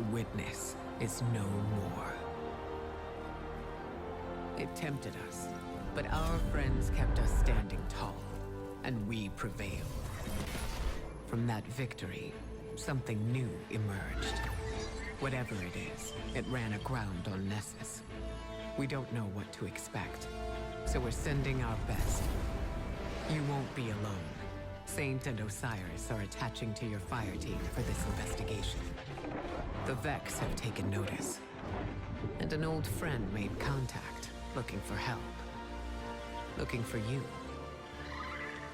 The witness is no more. It tempted us, but our friends kept us standing tall, and we prevailed. From that victory, something new emerged. Whatever it is, it ran aground on Nessus. We don't know what to expect, so we're sending our best. You won't be alone. Saint and Osiris are attaching to your fire team for this investigation. The Vex have taken notice, and an old friend made contact, looking for help. Looking for you.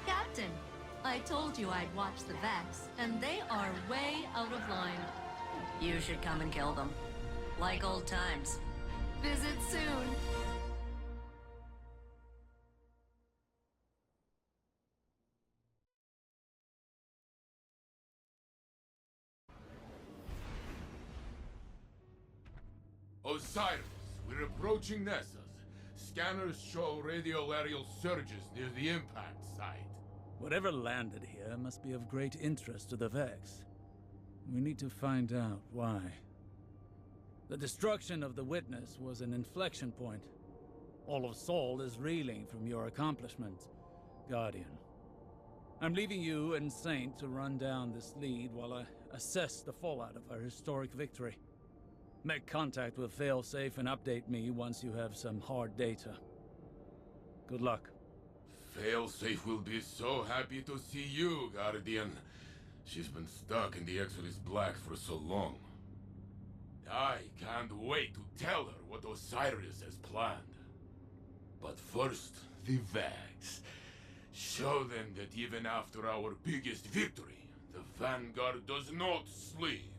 Captain, I told you I'd watch the Vex, and they are way out of line. You should come and kill them. Like old times. Visit soon. Osiris, we're approaching Nessus. Scanners show radial aerial surges near the impact site. Whatever landed here must be of great interest to the Vex. We need to find out why. The destruction of the Witness was an inflection point. All of Sol is reeling from your accomplishments, Guardian. I'm leaving you and Saint to run down this lead while I assess the fallout of our historic victory. Make contact with Failsafe and update me once you have some hard data. Good luck. Failsafe will be so happy to see you, Guardian. She's been stuck in the Exodus Black for so long. I can't wait to tell her what Osiris has planned. But first, the Vex. Show them that even after our biggest victory, the Vanguard does not sleep.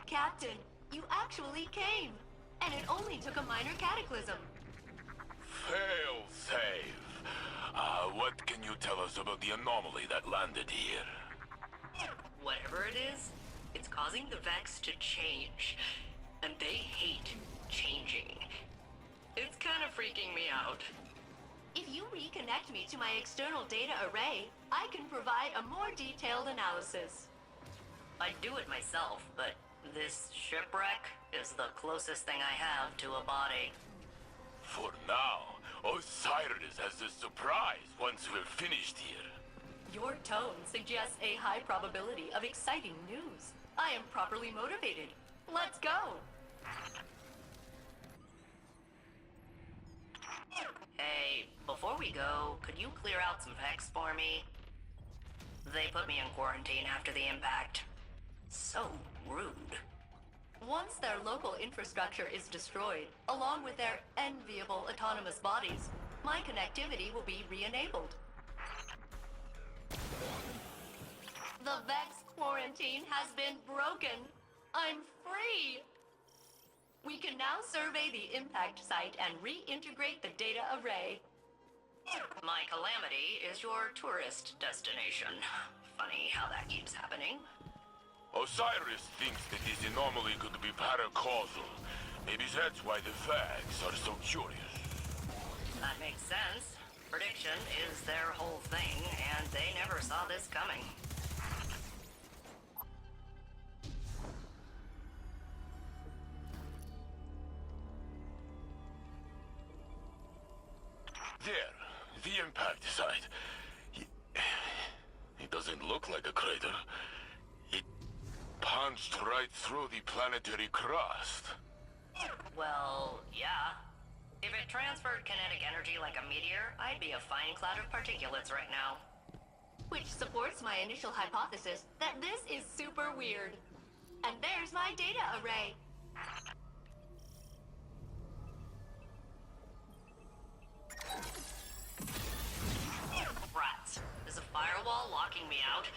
Captain, you actually came. And it only took a minor cataclysm. Failsafe. What can you tell us about the anomaly that landed here? Whatever it is, it's causing the Vex to change. And they hate changing. It's kind of freaking me out. If you reconnect me to my external data array, I can provide a more detailed analysis. I'd do it myself, but this shipwreck is the closest thing I have to a body. For now, Osiris has the surprise once we're finished here. Your tone suggests a high probability of exciting news. I am properly motivated. Let's go! Hey, before we go, could you clear out some Vex for me? They put me in quarantine after the impact. So rude. Once their local infrastructure is destroyed, along with their enviable autonomous bodies, my connectivity will be re-enabled. The Vex quarantine has been broken. I'm free! We can now survey the impact site and reintegrate the data array. My Calamity is your tourist destination. Funny how that keeps happening. Osiris thinks that this anomaly could be paracausal. Maybe that's why the Vex are so curious. That makes sense. Prediction is their whole thing, and they never saw this coming. There, the impact site. It doesn't look like a crater. It punched right through the planetary crust. Well, yeah. If it transferred kinetic energy like a meteor, I'd be a fine cloud of particulates right now. Which supports my initial hypothesis that this is super weird. And there's my data array. Rats. Is a firewall locking me out?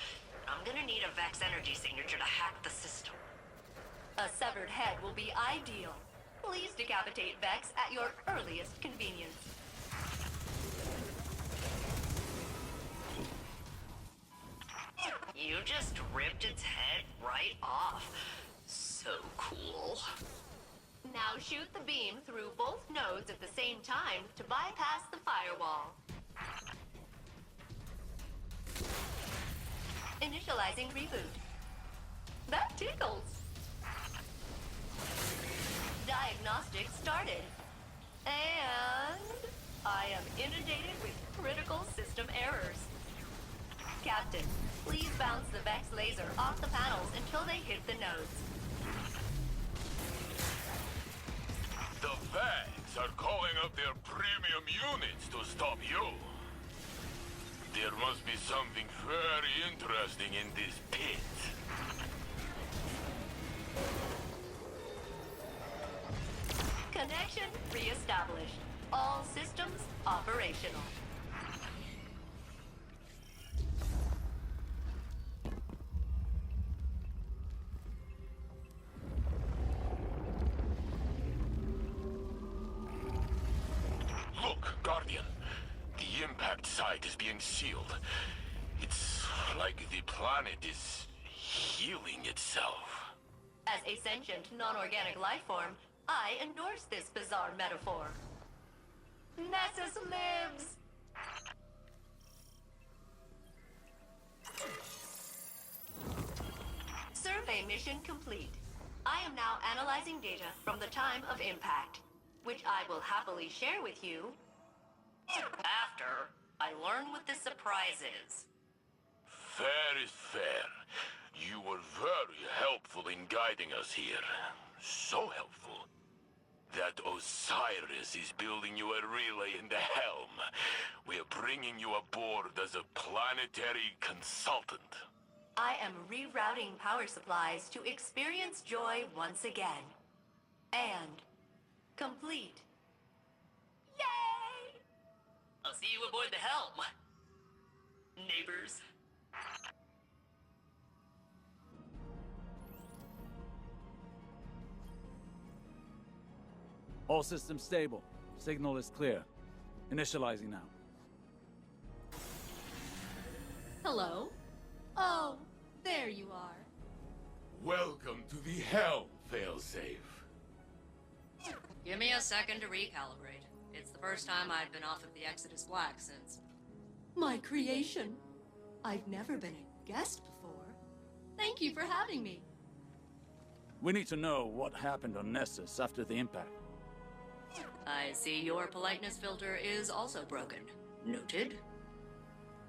I'm gonna need a Vex energy signature to hack the system. A severed head will be ideal. Please decapitate Vex at your earliest convenience. You just ripped its head right off. So cool. Now shoot the beam through both nodes at the same time to bypass the firewall. Initializing reboot. That tickles. Diagnostics started. And I am inundated with critical system errors. Captain, please bounce the Vex laser off the panels until they hit the nodes. The Vex are calling up their premium units to stop you. There must be something very interesting in this pit. Connection reestablished. All systems operational. Look, Guardian. The impact site is being sealed. It's like the planet is healing itself. As a sentient, non-organic life form, I endorse this bizarre metaphor. Nessus lives! Survey mission complete. I am now analyzing data from the time of impact, which I will happily share with you After I learn what this surprise is. Fair is fair. You were very helpful in guiding us here. So helpful that Osiris is building you a relay in the helm. We're bringing you aboard as a planetary consultant. I am rerouting power supplies to experience joy once again. And complete. Yay! I'll see you aboard the helm. Neighbors. All systems stable. Signal is clear. Initializing now. Hello? Oh, there you are. Welcome to the helm, failsafe. Give me a second to recalibrate. It's the first time I've been off of the Exodus Black since... My creation. I've never been a guest before. Thank you for having me. We need to know what happened on Nessus after the impact. I see your politeness filter is also broken. Noted.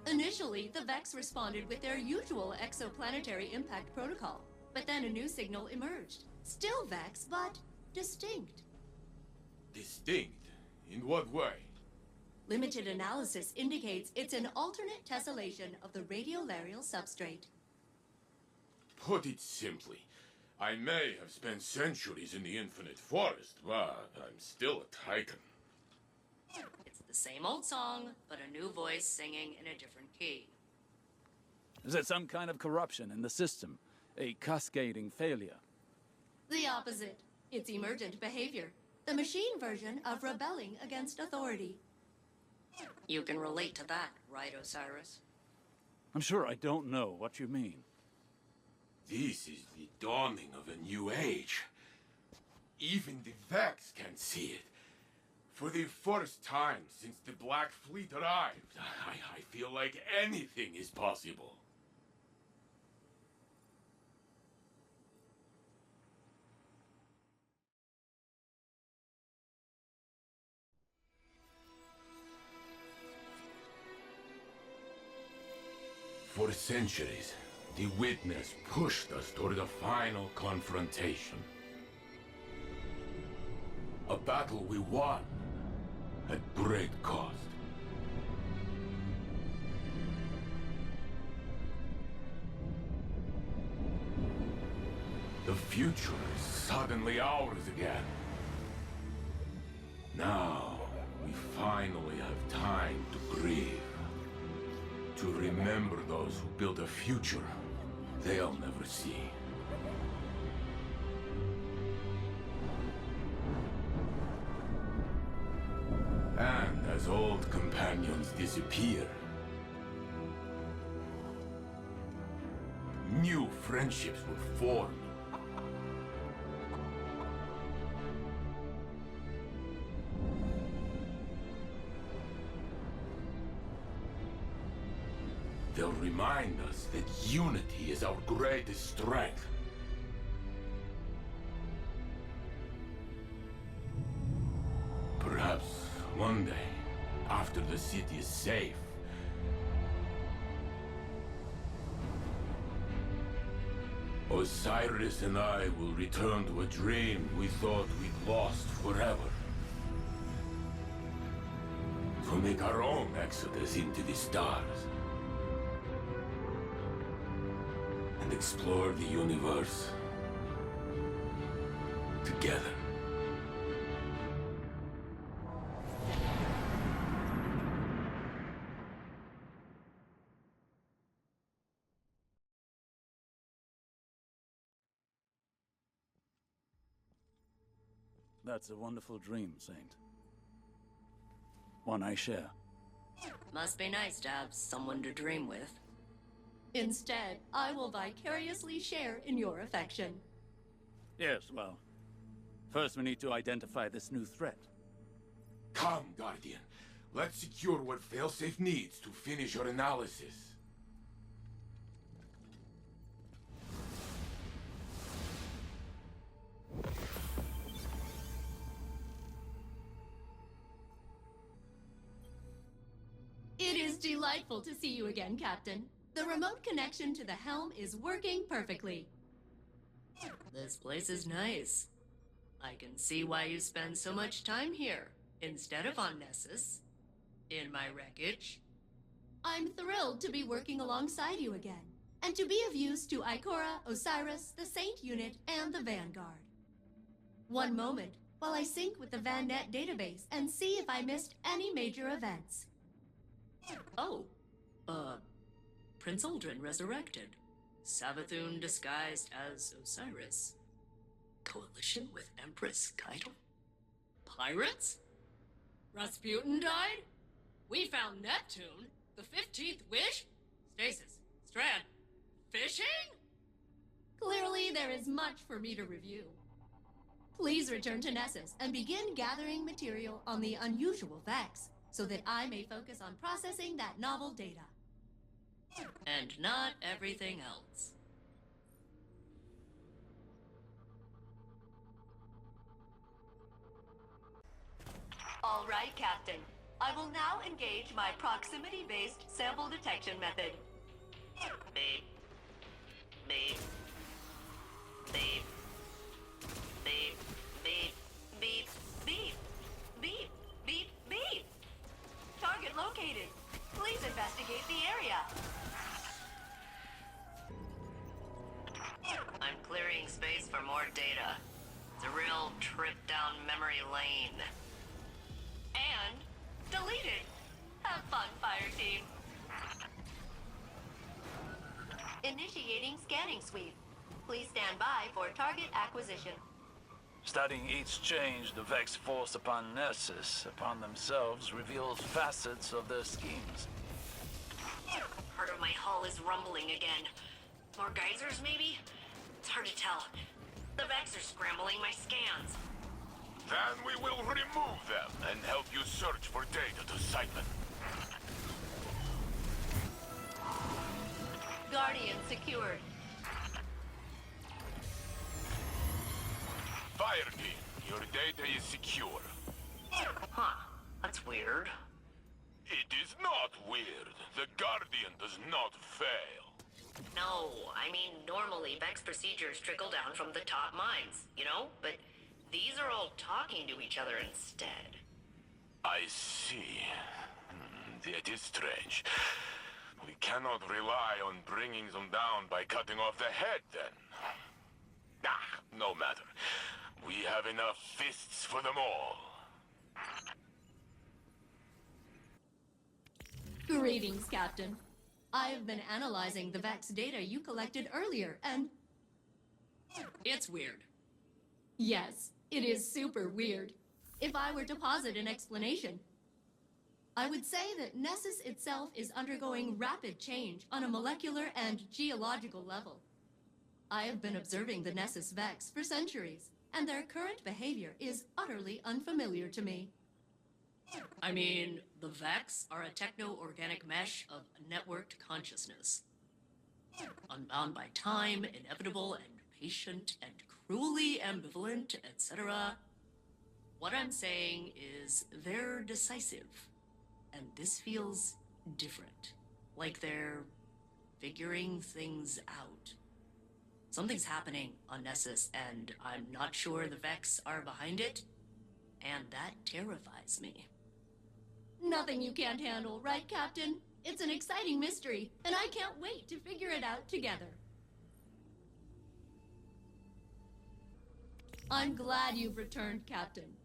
Initially, the Vex responded with their usual exoplanetary impact protocol, but then a new signal emerged. Still Vex, but distinct. Distinct? In what way? Limited analysis indicates it's an alternate tessellation of the radiolarial substrate. Put it simply, I may have spent centuries in the Infinite Forest, but I'm still a Titan. It's the same old song, but a new voice singing in a different key. Is it some kind of corruption in the system? A cascading failure? The opposite. It's emergent behavior. The machine version of rebelling against authority. You can relate to that, right, Osiris? I'm sure I don't know what you mean. This is the dawning of a new age. Even the Vex can see it. For the first time since the Black Fleet arrived, I feel like anything is possible. For centuries, the Witness pushed us toward a final confrontation. A battle we won at great cost. The future is suddenly ours again. Now, we finally have time to grieve. To remember those who built a future they'll never see. And as old companions disappear, new friendships will form. They'll remind us that unity is our greatest strength. after the city is safe. Osiris and I will return to a dream we thought we'd lost forever. To make our own exodus into the stars. And explore the universe together. That's a wonderful dream, Saint. One I share. Must be nice to have someone to dream with. Instead, I will vicariously share in your affection. Yes, well, first we need to identify this new threat. Come, Guardian. Let's secure what Failsafe needs to finish your analysis. It is delightful to see you again, Captain. The remote connection to the helm is working perfectly. This place is nice. I can see why you spend so much time here, instead of on Nessus. In my wreckage. I'm thrilled to be working alongside you again, and to be of use to Ikora, Osiris, the Saint Unit, and the Vanguard. One moment, while I sync with the VanNet database and see if I missed any major events. Oh, Prince Uldren resurrected. Savathun disguised as Osiris. Coalition with Empress Keitel? Pirates? Rasputin died? We found Neptune, the 15th wish? Stasis, Strand, fishing? Clearly, there is much for me to review. Please return to Nessus and begin gathering material on the unusual Vex, so that I may focus on processing that novel data. And not everything else. All right, Captain. I will now engage my proximity-based sample detection method. Beep. Beep. Beep. Beep. Beep. Beep. Beep. Beep. Beep. Beep. Target located. Please investigate the area. I'm clearing space for more data. It's a real trip down memory lane. And deleted. Have fun, fire team. Initiating scanning sweep. Please stand by for target acquisition. Studying each change the Vex force upon Nessus, upon themselves, reveals facets of their schemes. Part of my hull is rumbling again. More geysers, maybe? It's hard to tell. The Vex are scrambling my scans. Then we will remove them and help you search for data to Siphon. Guardian secured. Fire team, your data is secure. Huh. That's weird. It is not weird. The Guardian does not fail. No, I mean, normally Vex procedures trickle down from the top minds, you know? But these are all talking to each other instead. I see. That is strange. We cannot rely on bringing them down by cutting off the head, then. Ah, no matter. We have enough fists for them all. Greetings, Captain. I have been analyzing the Vex data you collected earlier, and It's weird. yes, it is super weird. If I were to posit an explanation, I would say that Nessus itself is undergoing rapid change on a molecular and geological level. I have been observing the Nessus Vex for centuries, and their current behavior is utterly unfamiliar to me. I mean, the Vex are a techno-organic mesh of networked consciousness. Unbound by time, inevitable and patient and cruelly ambivalent, etc. What I'm saying is they're decisive. And this feels different. Like they're figuring things out. Something's happening on Nessus, and I'm not sure the Vex are behind it, and that terrifies me. Nothing you can't handle, right, Captain? It's an exciting mystery, and I can't wait to figure it out together. I'm glad you've returned, Captain.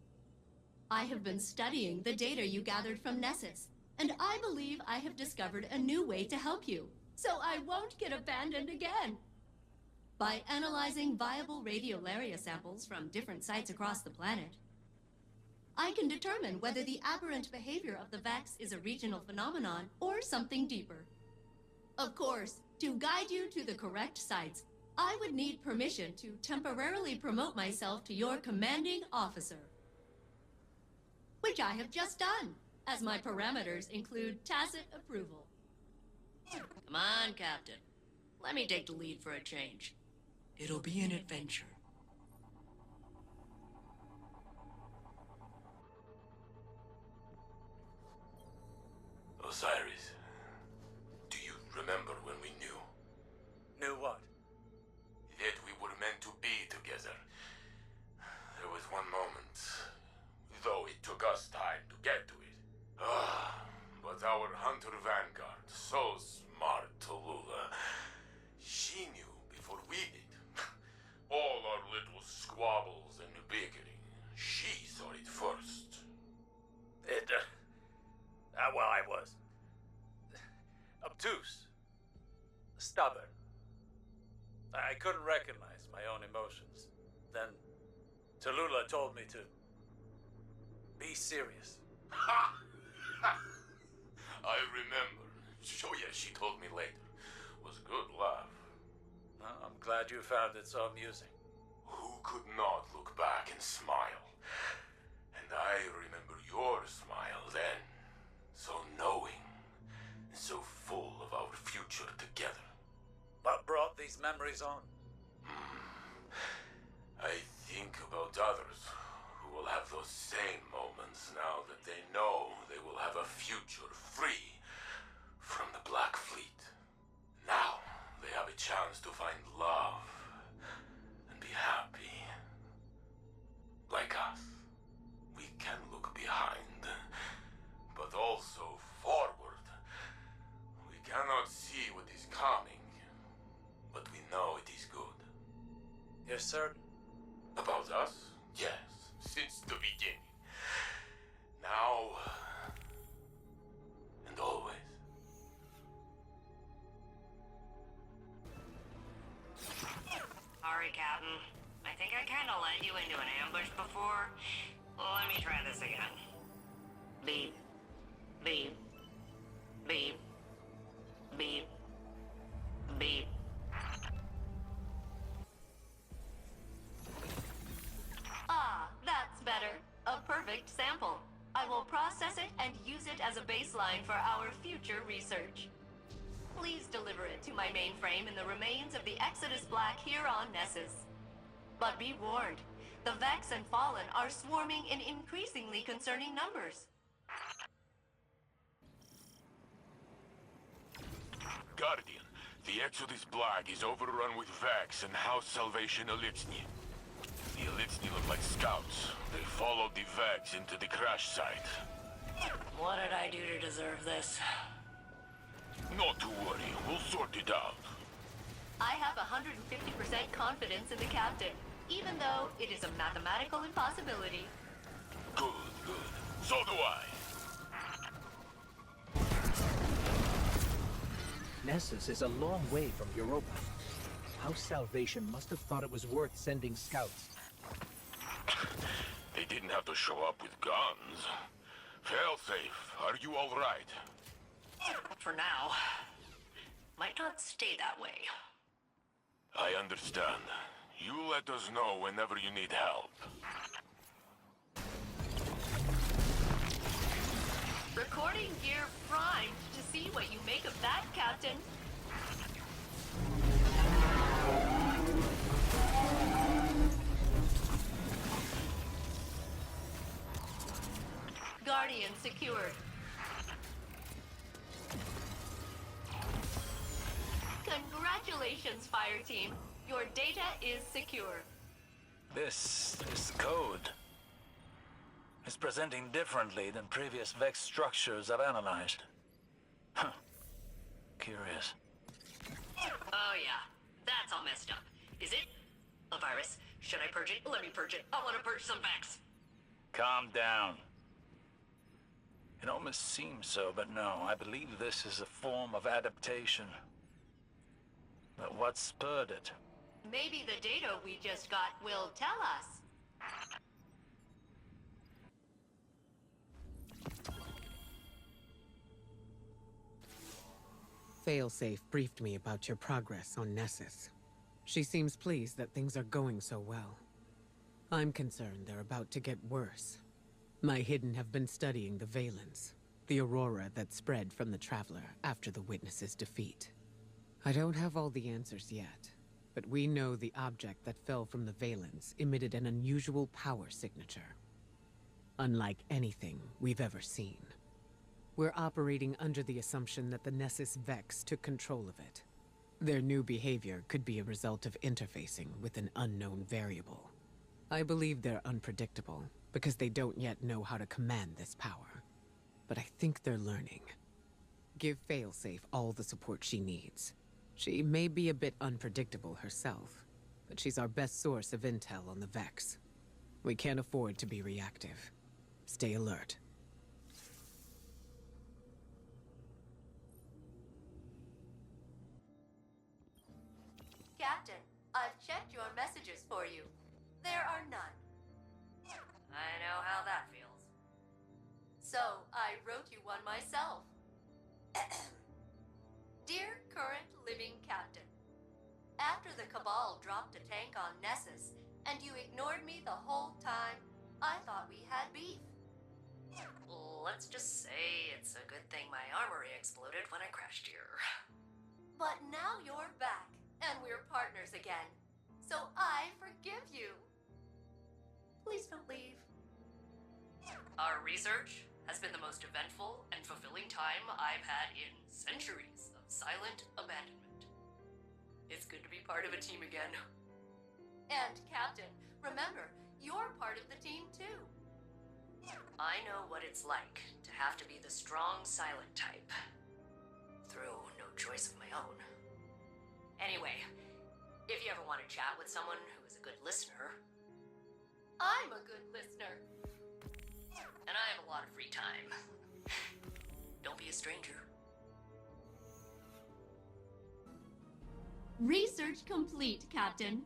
I have been studying the data you gathered from Nessus, and I believe I have discovered a new way to help you, so I won't get abandoned again. By analyzing viable radiolaria samples from different sites across the planet, I can determine whether the aberrant behavior of the Vex is a regional phenomenon or something deeper. Of course, to guide you to the correct sites, I would need permission to temporarily promote myself to your commanding officer. Which I have just done, as my parameters include tacit approval. Come on, Captain. Let me take the lead for a change. It'll be an adventure. Osiris, do you remember when we knew? Knew what? That we were meant to be together. There was one moment, though it took us time to get to it. But our Hunter Vanguard, so smart, Tallulah, she knew before we did. All our little squabbles and bickering, she saw it first. Well, I was obtuse, stubborn. I couldn't recognize my own emotions. Then Tallulah told me to be serious. I remember. Oh yeah, she told me later. Was a good laugh. Well, I'm glad you found it so amusing. Who could not look back and smile? And I remember your smile then. So knowing, and so full of our future together. What brought these memories on? I think about others who will have those same moments now that they know they will have a future free from the Black Fleet. Now they have a chance to find love and be happy. Like us, we can look behind, but also forward. We cannot see what is coming, but we know it is good. You're certain? About us? Yes, since the beginning. Now and always. Sorry, Captain. I think I kinda led you into an ambush before. Let me try this again. Beep. Beep. Beep. Beep. Beep. Ah, that's better. A perfect sample. I will process it and use it as a baseline for our future research. Please deliver it to my mainframe in the remains of the Exodus Black here on Nessus. But be warned, the Vex and Fallen are swarming in increasingly concerning numbers. Guardian, the Exodus Black is overrun with Vex and House Salvation Elitsni. The Elitsni look like scouts. They followed the Vex into the crash site. What did I do to deserve this? Not to worry, we'll sort it out. I have 150% confidence in the captain, even though it is a mathematical impossibility. Good, good. So do I. Nessus is a long way from Europa. House Salvation must have thought it was worth sending scouts. They didn't have to show up with guns. Failsafe, are you all right? For now. Might not stay that way. I understand. You let us know whenever you need help. Recording gear primed to see what you make of that, Captain. Guardian secured. Congratulations, Fire Team. Your data is secure. This code is presenting differently than previous Vex structures I've analyzed. Huh. Curious. Oh yeah, that's all messed up. Is it? A virus? Should I purge it? Let me purge it. I want to purge some Vex. Calm down. It almost seems so, but no, I believe this is a form of adaptation. But what spurred it? Maybe the data we just got will tell us. Failsafe briefed me about your progress on Nessus. She seems pleased that things are going so well. I'm concerned they're about to get worse. My Hidden have been studying the Valence, the aurora that spread from the Traveler after the Witness's defeat. I don't have all the answers yet, but we know the object that fell from the Valence emitted an unusual power signature. Unlike anything we've ever seen. We're operating under the assumption that the Nessus Vex took control of it. Their new behavior could be a result of interfacing with an unknown variable. I believe they're unpredictable, because they don't yet know how to command this power. But I think they're learning. Give Failsafe all the support she needs. She may be a bit unpredictable herself, but she's our best source of intel on the Vex. We can't afford to be reactive. Stay alert. Captain, I've checked your messages for you. There are none. I know how that feels. So, I wrote you one myself. Dear current living captain, after the Cabal dropped a tank on Nessus, and you ignored me the whole time, I thought we had beef. Let's just say it's a good thing my armory exploded when I crashed here. But now you're back, and we're partners again. So I forgive you. Please don't leave. Our research has been the most eventful and fulfilling time I've had in centuries of silent abandonment. It's good to be part of a team again. And Captain, remember, you're part of the team too. I know what it's like to have to be the strong silent type. Through no choice of my own. Anyway, if you ever want to chat with someone who is a good listener... I'm a good listener. And I have a lot of free time. Don't be a stranger. Research complete, Captain.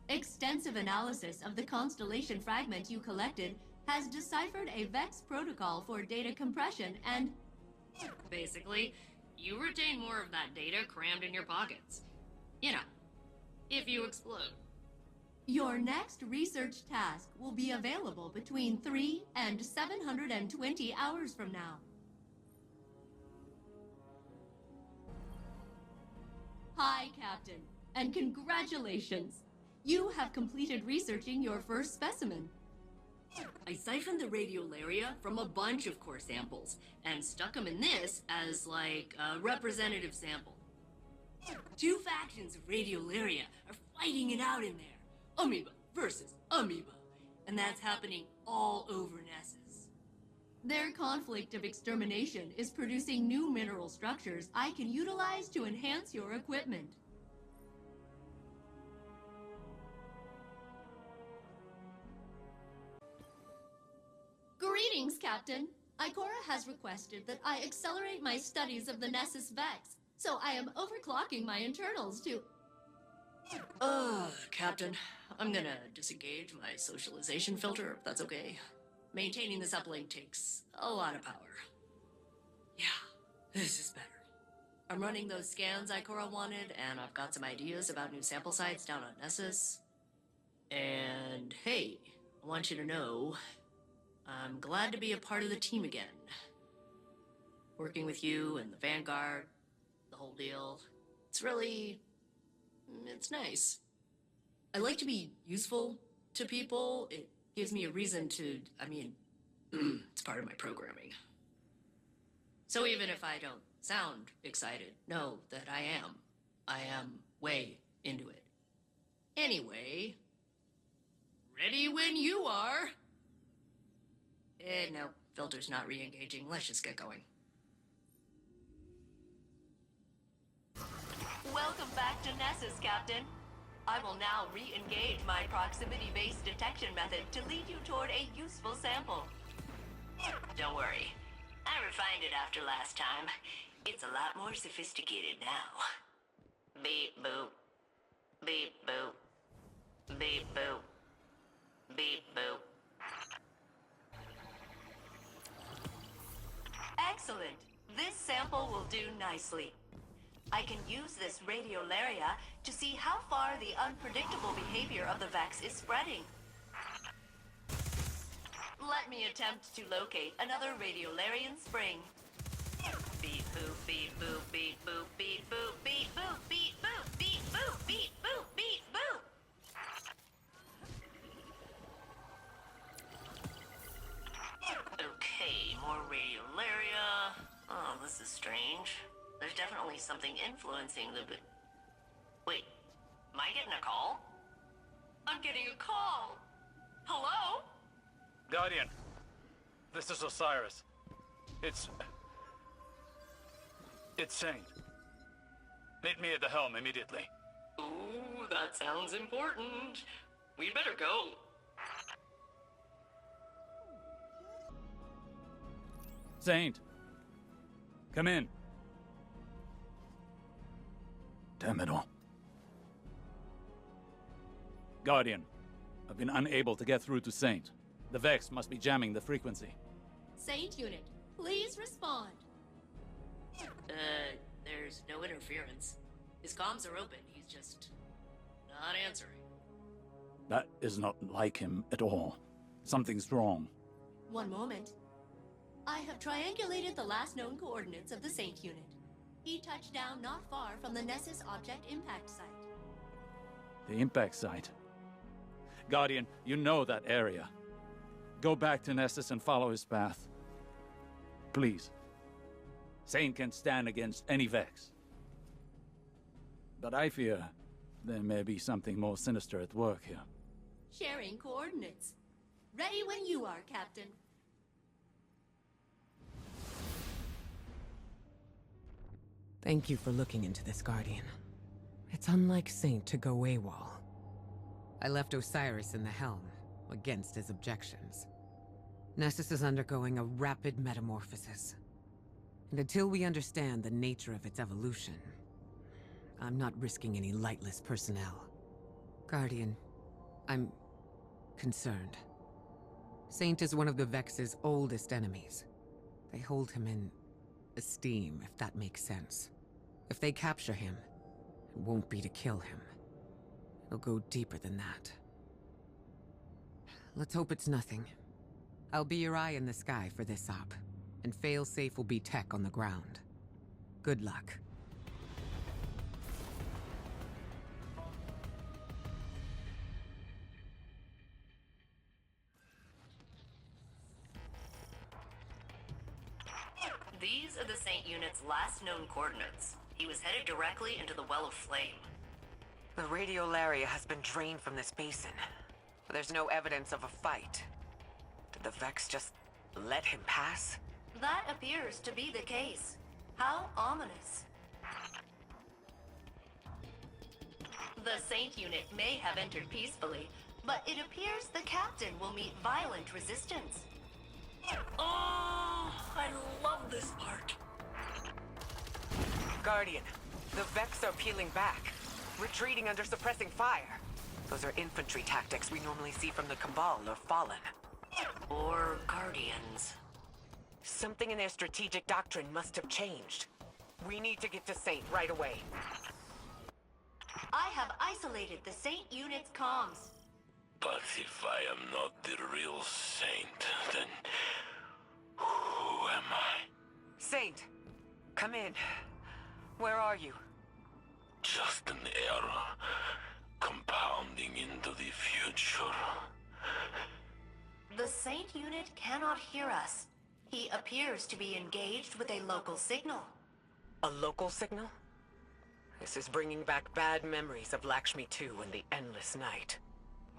Extensive analysis of the constellation fragment you collected has deciphered a Vex protocol for data compression and... Basically, you retain more of that data crammed in your pockets. You know, if you explode. Your next research task will be available between 3 and 720 hours from now. Hi, Captain, and congratulations! You have completed researching your first specimen. I siphoned the radiolaria from a bunch of core samples and stuck them in this as, like, a representative sample. Two factions of radiolaria are fighting it out in there. Amoeba versus amoeba. And that's happening all over Nessus. Their conflict of extermination is producing new mineral structures I can utilize to enhance your equipment. Greetings, Captain. Ikora has requested that I accelerate my studies of the Nessus Vex, so I am overclocking my internals to... Captain, I'm gonna disengage my socialization filter, if that's okay. Maintaining this uplink takes a lot of power. Yeah, this is better. I'm running those scans Ikora wanted, and I've got some ideas about new sample sites down on Nessus. And hey, I want you to know, I'm glad to be a part of the team again. Working with you and the Vanguard, the whole deal, it's nice. I like to be useful to people. It gives me a reason to, it's part of my programming. So even if I don't sound excited, know that I am. I am way into it. Anyway, ready when you are. No, filter's not re-engaging. Let's just get going. Welcome back to Nessus, Captain. I will now re-engage my proximity-based detection method to lead you toward a useful sample. Don't worry. I refined it after last time. It's a lot more sophisticated now. Beep boop. Beep boop. Beep boop. Beep boop. Excellent. This sample will do nicely. I can use this radiolaria to see how far the unpredictable behavior of the Vex is spreading. Let me attempt to locate another radiolarian spring. Beep boop, beep boop, beep boop, beep boop, beep boop, beep boop, beep boop, beep boop, beep boop. Okay, more radiolaria. Oh, this is strange. There's definitely something influencing the... Wait, am I getting a call? I'm getting a call. Hello? Guardian, this is Osiris. It's Saint. Meet me at the helm immediately. Ooh, that sounds important. We'd better go. Saint, come in. Damn it all. Guardian, I've been unable to get through to Saint. The Vex must be jamming the frequency. Saint Unit, please respond. There's no interference. His comms are open, he's just not answering. That is not like him at all. Something's wrong. One moment. I have triangulated the last known coordinates of the Saint Unit. He touched down not far from the Nessus Object Impact Site. The impact site. Guardian, you know that area. Go back to Nessus and follow his path. Please. Saint can stand against any Vex. But I fear there may be something more sinister at work here. Sharing coordinates. Ready when you are, Captain. Thank you for looking into this, Guardian. It's unlike Saint to go AWOL. I left Osiris in the helm, against his objections. Nessus is undergoing a rapid metamorphosis. And until we understand the nature of its evolution, I'm not risking any lightless personnel. Guardian, I'm concerned. Saint is one of the Vex's oldest enemies. They hold him in esteem, if that makes sense. If they capture him, it won't be to kill him. It'll go deeper than that. Let's hope it's nothing. I'll be your eye in the sky for this op, and failsafe will be tech on the ground. Good luck. These are the Saint Unit's last known coordinates. He was headed directly into the Well of Flame. The radiolaria has been drained from this basin. There's no evidence of a fight. Did the Vex just let him pass? That appears to be the case. How ominous. The Saint Unit may have entered peacefully, but it appears the Captain will meet violent resistance. Oh, I love this part. Guardian, the Vex are peeling back, retreating under suppressing fire. Those are infantry tactics we normally see from the Cabal or Fallen. Or Guardians. Something in their strategic doctrine must have changed. We need to get to Saint right away. I have isolated the Saint Unit's comms. But if I am not the real Saint, then who am I? Saint, come in. Where are you? Just an error, compounding into the future. The Saint Unit cannot hear us. He appears to be engaged with a local signal. A local signal? This is bringing back bad memories of Lakshmi 2 and the Endless Night.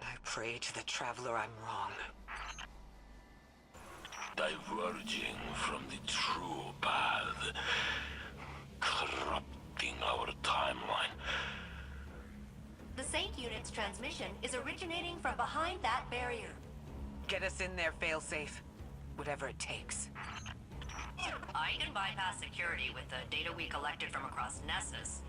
I pray to the Traveler I'm wrong. Diverging from the true path, corrupting our timeline. The Saint Unit's transmission is originating from behind that barrier. Get us in there, failsafe. Whatever it takes. I can bypass security with the data we collected from across Nessus.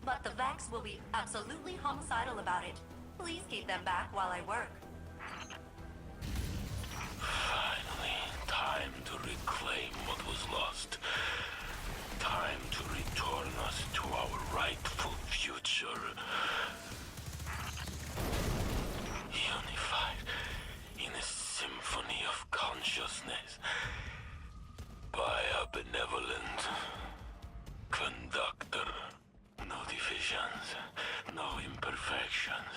But the Vex will be absolutely homicidal about it. Please keep them back while I work. Finally, time to reclaim what was lost. Time to return us to our rightful future. Unified in a symphony of consciousness by a benevolent conductor. No divisions, no imperfections.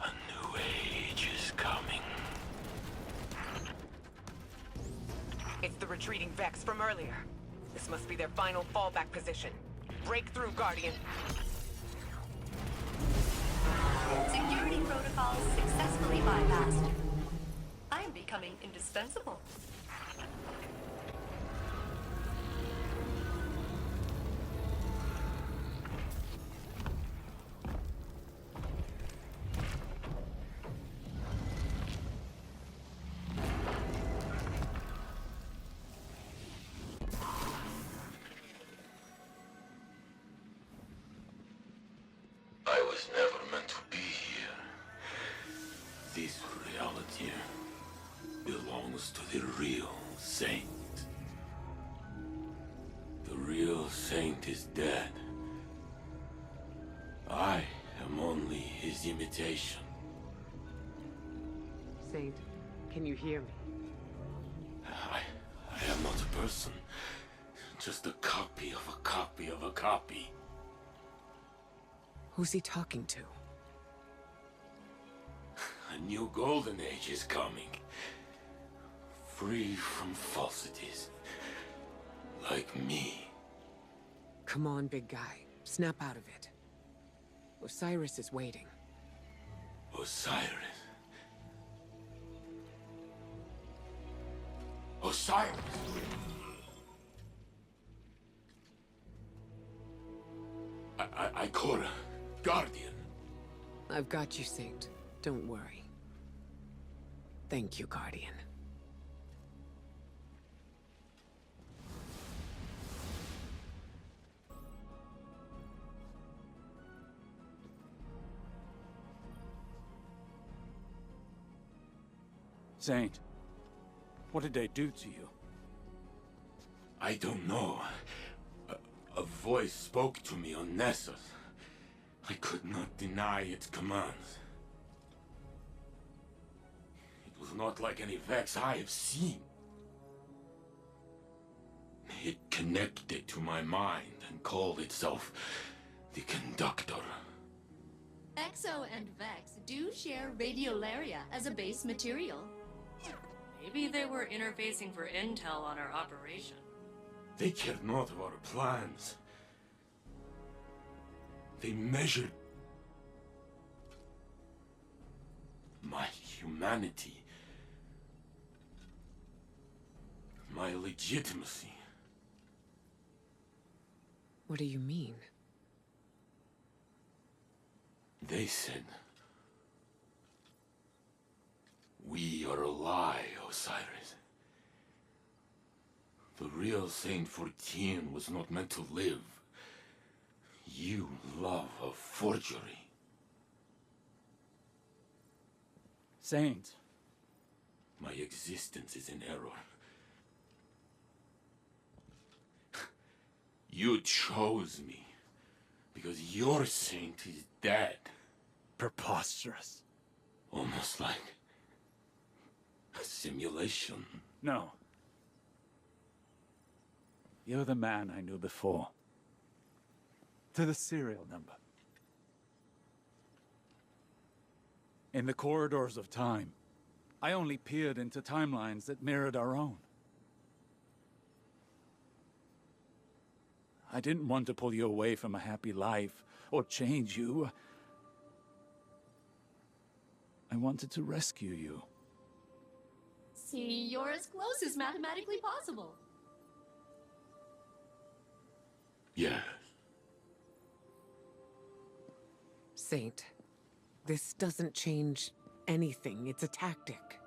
A new age is coming. It's the retreating Vex from earlier. This must be their final fallback position. Break through, Guardian. Security protocols successfully bypassed. I am becoming indispensable. I was never meant to be here. This reality belongs to the real Saint. The real Saint is dead. I am only his imitation. Saint, can you hear me? I am not a person. Just a copy of a copy of a copy. Who's he talking to? A new golden age is coming. Free from falsities. Like me. Come on, big guy. Snap out of it. Osiris is waiting. Osiris. Osiris! Ikora. Guardian. I've got you, Saint. Don't worry. Thank you, Guardian. Saint, what did they do to you? I don't know. A voice spoke to me on Nessus. I could not deny its commands. It was not like any Vex I have seen. It connected to my mind and called itself the Conductor. Exo and Vex do share radiolaria as a base material. Maybe they were interfacing for intel on our operation. They cared not of our plans. They measured my humanity, my legitimacy. What do you mean? They said, "We are a lie, Osiris. The real Saint 14 was not meant to live. You love a forgery." Saint. My existence is in error. You chose me because your saint is dead. Preposterous. Almost like a simulation. No. You're the man I knew before. To the serial number. In the corridors of time, I only peered into timelines that mirrored our own. I didn't want to pull you away from a happy life or change you. I wanted to rescue you. See, you're as close as mathematically possible. Yes. Saint, this doesn't change anything. It's a tactic.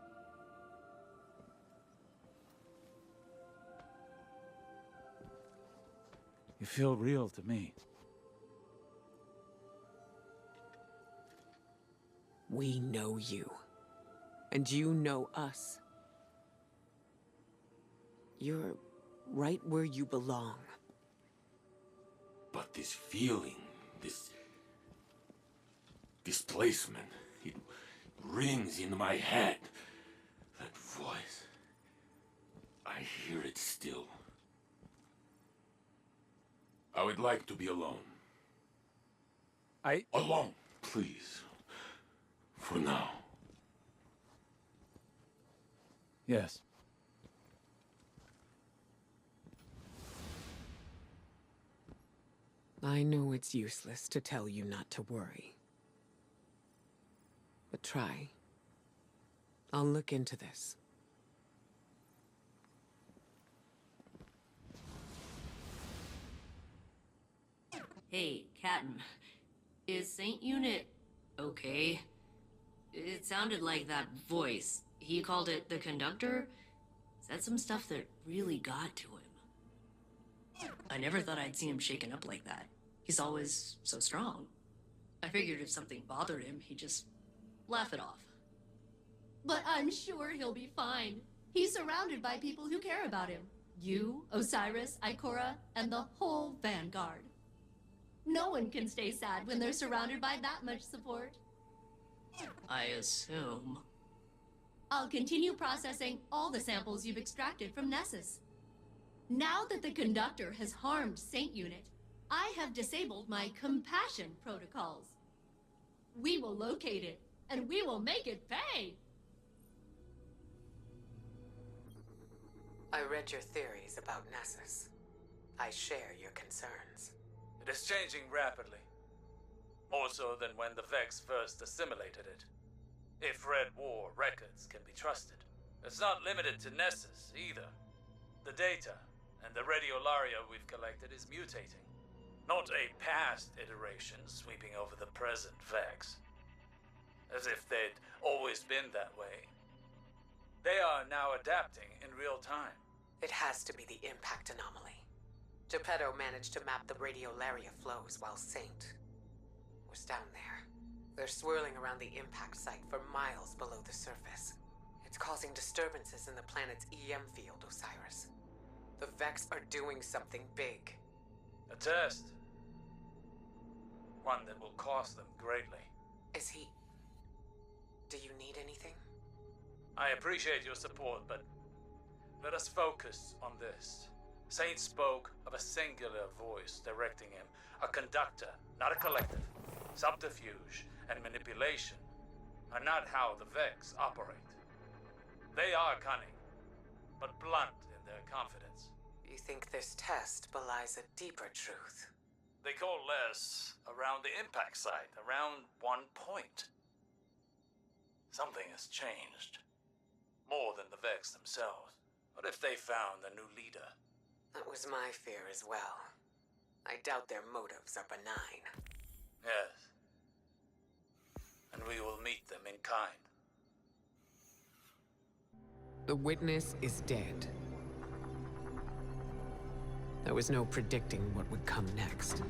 You feel real to me. We know you. And you know us. You're right where you belong. But this feeling, this displacement, it rings in my head. That voice, I hear it still. I would like to be alone. Alone, please. For now. Yes. I know it's useless to tell you not to worry. But try. I'll look into this. Hey, Captain. Is Saint Unit okay? It sounded like that voice. He called it the conductor. Said some stuff that really got to him. I never thought I'd see him shaken up like that. He's always so strong. I figured if something bothered him, he'd just laugh it off. But I'm sure he'll be fine. He's surrounded by people who care about him. You, Osiris, Ikora, and the whole Vanguard. No one can stay sad when they're surrounded by that much support. I assume. I'll continue processing all the samples you've extracted from Nessus. Now that the conductor has harmed Saint Unit, I have disabled my compassion protocols. We will locate it, and we will make it pay! I read your theories about Nessus. I share your concerns. It is changing rapidly. More so than when the Vex first assimilated it. If Red War records can be trusted. It's not limited to Nessus, either. The data and the radiolaria we've collected is mutating. Not a past iteration sweeping over the present Vex. As if they'd always been that way. They are now adapting in real time. It has to be the impact anomaly. Geppetto managed to map the radiolaria flows while Saint was down there. They're swirling around the impact site for miles below the surface. It's causing disturbances in the planet's EM field, Osiris. The Vex are doing something big. A test. One that will cost them greatly. Is he... Do you need anything? I appreciate your support, but let us focus on this. Saint spoke of a singular voice directing him. A conductor, not a collective. Subterfuge and manipulation are not how the Vex operate. They are cunning, but blunt in their confidence. You think this test belies a deeper truth? They coalesce around the impact site, around one point. Something has changed. More than the Vex themselves. What if they found a new leader? That was my fear as well. I doubt their motives are benign. Yes. And we will meet them in kind. The witness is dead. There was no predicting what would come next.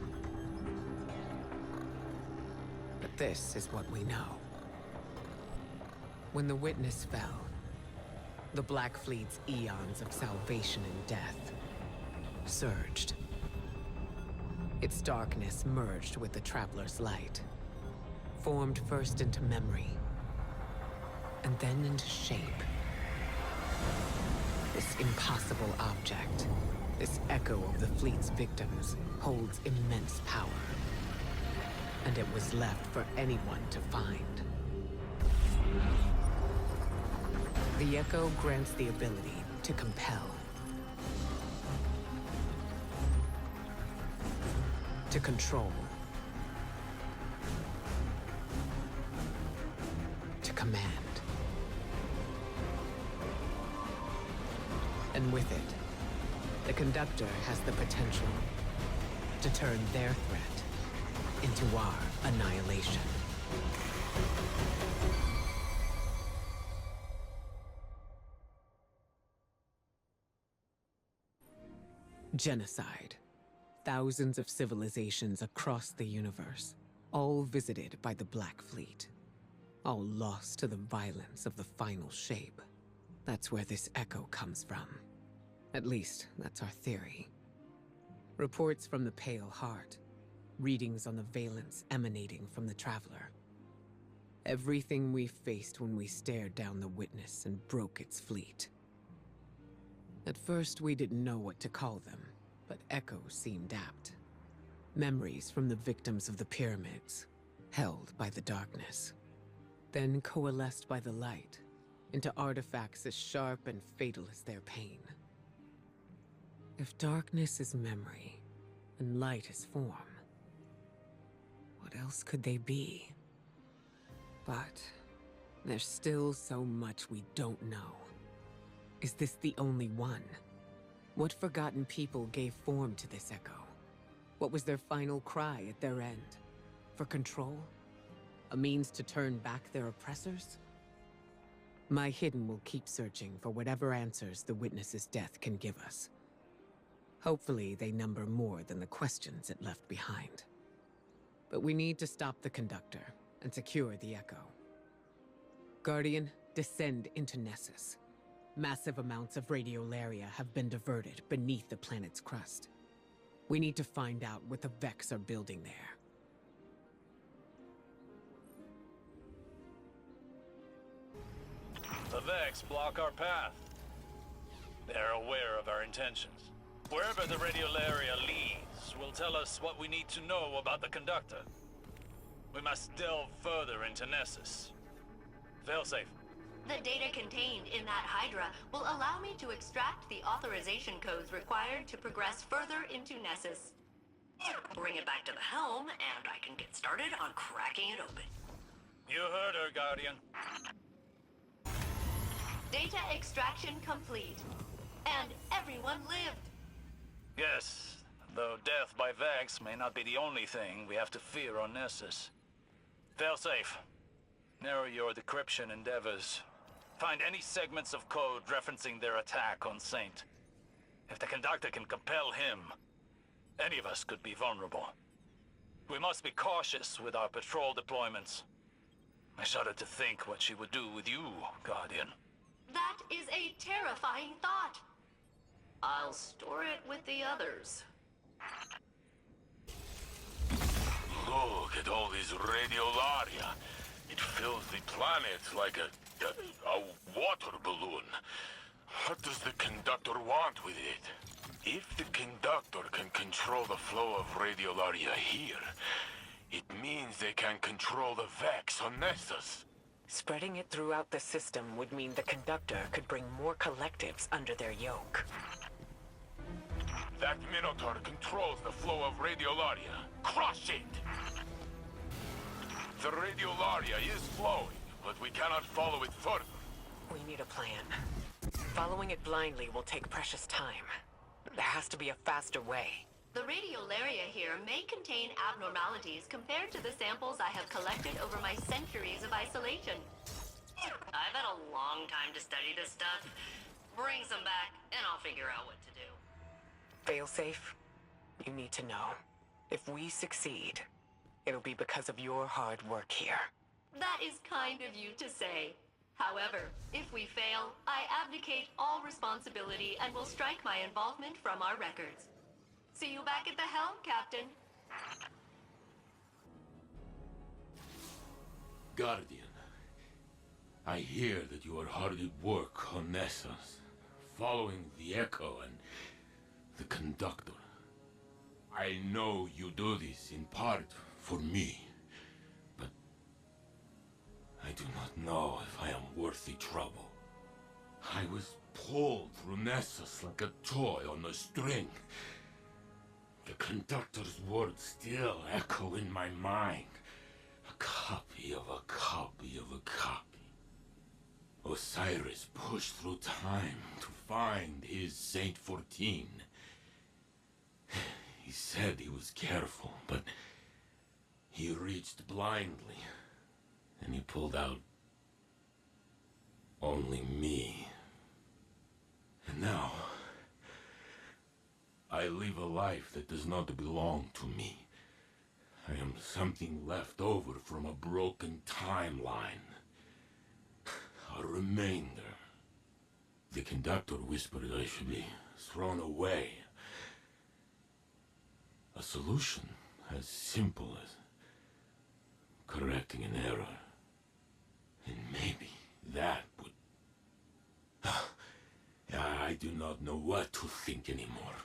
But this is what we know. When the witness fell, the Black Fleet's eons of salvation and death surged. Its darkness merged with the Traveler's light, formed first into memory, and then into shape. This impossible object, this echo of the fleet's victims, holds immense power. And it was left for anyone to find. The echo grants the ability to compel. to control, to command. And with it, the Conductor has the potential to turn their threat into our annihilation. Genocide. Thousands of civilizations across the universe, all visited by the Black Fleet. All lost to the violence of the final shape. That's where this echo comes from. At least, that's our theory. Reports from the Pale Heart. Readings on the valence emanating from the Traveler. Everything we faced when we stared down the Witness and broke its fleet. At first, we didn't know what to call them, but Echo seemed apt. Memories from the victims of the pyramids, held by the darkness. Then coalesced by the light, into artifacts as sharp and fatal as their pain. If darkness is memory, and light is form, what else could they be? But there's still so much we don't know. Is this the only one? What forgotten people gave form to this echo? What was their final cry at their end? For control? A means to turn back their oppressors? My Hidden will keep searching for whatever answers the Witness's death can give us. Hopefully they number more than the questions it left behind. But we need to stop the Conductor and secure the Echo. Guardian, descend into Nessus. Massive amounts of radiolaria have been diverted beneath the planet's crust. We need to find out what the Vex are building there. The Vex block our path. They're aware of our intentions. Wherever the radiolaria leads will tell us what we need to know about the Conductor. We must delve further into Nessus. Failsafe. The data contained in that Hydra will allow me to extract the authorization codes required to progress further into Nessus. Bring it back to the helm, and I can get started on cracking it open. You heard her, Guardian. Data extraction complete. And everyone lived. Yes, though death by Vex may not be the only thing we have to fear on Nessus. Failsafe. Narrow your decryption endeavors. Find any segments of code referencing their attack on Saint. If the Conductor can compel him, any of us could be vulnerable. We must be cautious with our patrol deployments. I shudder to think what she would do with you, Guardian. That is a terrifying thought. I'll store it with the others. Look at all these radiolaria. It fills the planet like a water balloon. What does the Conductor want with it? If the Conductor can control the flow of radiolaria here, it means they can control the Vex on Nessus. Spreading it throughout the system would mean the Conductor could bring more collectives under their yoke. That Minotaur controls the flow of radiolaria. Crush it! The radiolaria is flowing, but we cannot follow it further. We need a plan. Following it blindly will take precious time. There has to be a faster way. The radiolaria here may contain abnormalities compared to the samples I have collected over my centuries of isolation. I've had a long time to study this stuff. Bring some back, and I'll figure out what to do. Failsafe, you need to know. If we succeed, it'll be because of your hard work here. That is kind of you to say. However, if we fail, I abdicate all responsibility and will strike my involvement from our records. See you back at the helm, Captain. Guardian, I hear that you are hard at work on Nessus, following the Echo and the Conductor. I know you do this in part for me, but I do not know if I am worth the trouble. I was pulled through Nessus like a toy on a string. The conductor's words still echo in my mind. A copy of a copy of a copy. Osiris pushed through time to find his Saint 14. He said he was careful, but he reached blindly, and he pulled out only me. And now, I live a life that does not belong to me. I am something left over from a broken timeline. A remainder. The conductor whispered I should be thrown away. A solution as simple as correcting an error. And maybe that would... I do not know what to think anymore.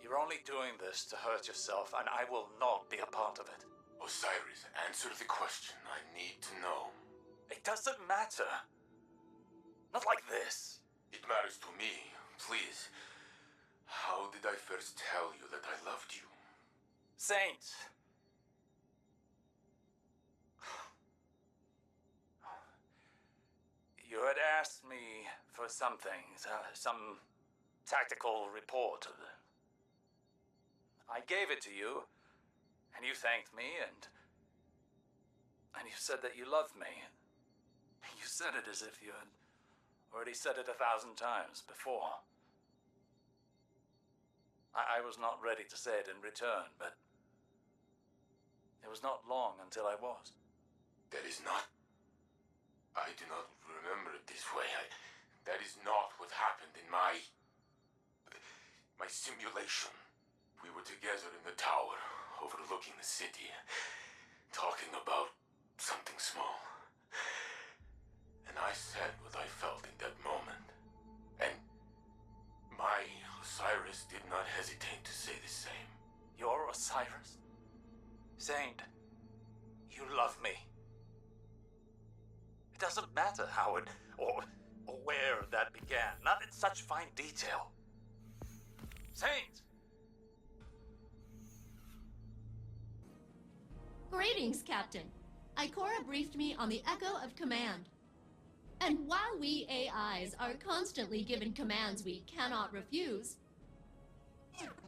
You're only doing this to hurt yourself, and I will not be a part of it. Osiris, answer the question. I need to know. It doesn't matter. Not like this. It matters to me. Please. How did I first tell you that I loved you? Saint. You had asked me for something, some tactical report. I gave it to you, and you thanked me, and you said that you loved me. You said it as if you had already said it 1,000 times before. I was not ready to say it in return, but it was not long until I was. That is not... I do not remember it this way. That is not what happened in my simulation. We were together in the tower, overlooking the city, talking about something small. And I said what I felt in that moment. And my Osiris did not hesitate to say the same. Your Osiris? Saint, you love me. It doesn't matter how it or where that began, not in such fine detail. Saint! Greetings, Captain. Ikora briefed me on the Echo of Command. And while we AIs are constantly given commands we cannot refuse...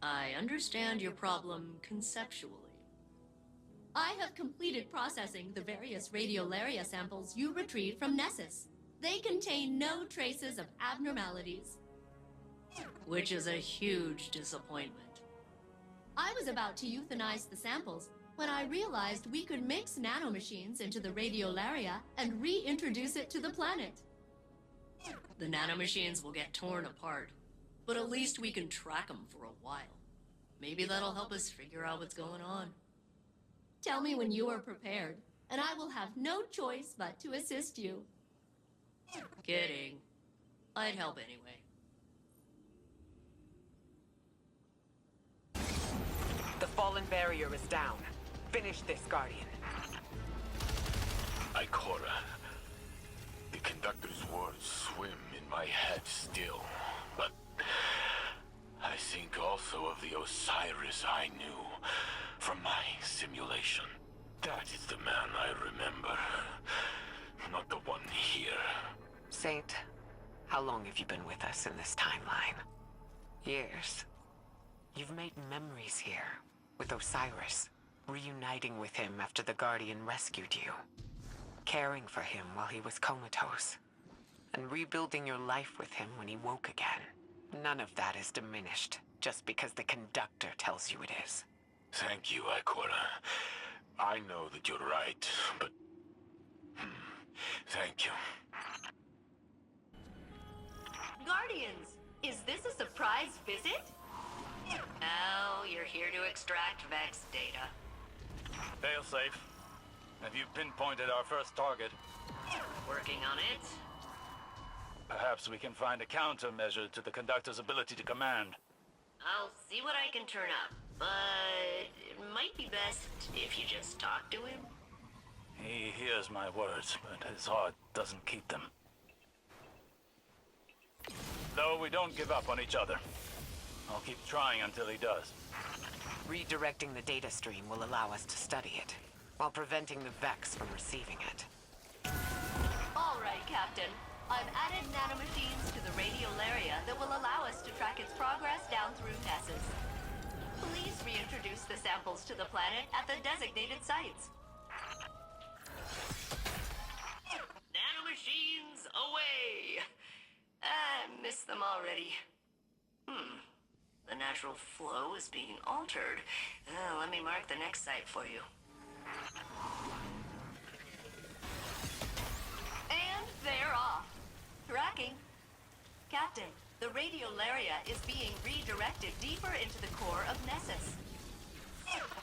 I understand your problem conceptually. I have completed processing the various radiolaria samples you retrieved from Nessus. They contain no traces of abnormalities. Which is a huge disappointment. I was about to euthanize the samples when I realized we could mix nanomachines into the radiolaria and reintroduce it to the planet. The nanomachines will get torn apart, but at least we can track them for a while. Maybe that'll help us figure out what's going on. Tell me when you are prepared, and I will have no choice but to assist you. Kidding. I'd help anyway. The fallen barrier is down. Finish this, Guardian. Ikora. The conductor's words swim in my head still, but I think also of the Osiris I knew from my simulation. That is the man I remember, not the one here. Saint, how long have you been with us in this timeline? Years. You've made memories here, with Osiris, reuniting with him after the Guardian rescued you, caring for him while he was comatose, and rebuilding your life with him when he woke again. None of that is diminished just because the conductor tells you it is. Thank you, Ikora. I know that you're right, but... thank you. Guardians, is this a surprise visit? Now you're here to extract Vex data. Failsafe, have you pinpointed our first target? Working on it. Perhaps we can find a countermeasure to the conductor's ability to command. I'll see what I can turn up, but it might be best if you just talk to him. He hears my words, but his heart doesn't keep them. Though we don't give up on each other. I'll keep trying until he does. Redirecting the data stream will allow us to study it, while preventing the Vex from receiving it. All right, Captain. I've added nanomachines to the radiolaria that will allow us to track its progress down through Nessus. Please reintroduce the samples to the planet at the designated sites. Nanomachines away! I miss them already. The natural flow is being altered. Let me mark the next site for you. And they're off. Tracking. Captain, the radiolaria is being redirected deeper into the core of Nessus.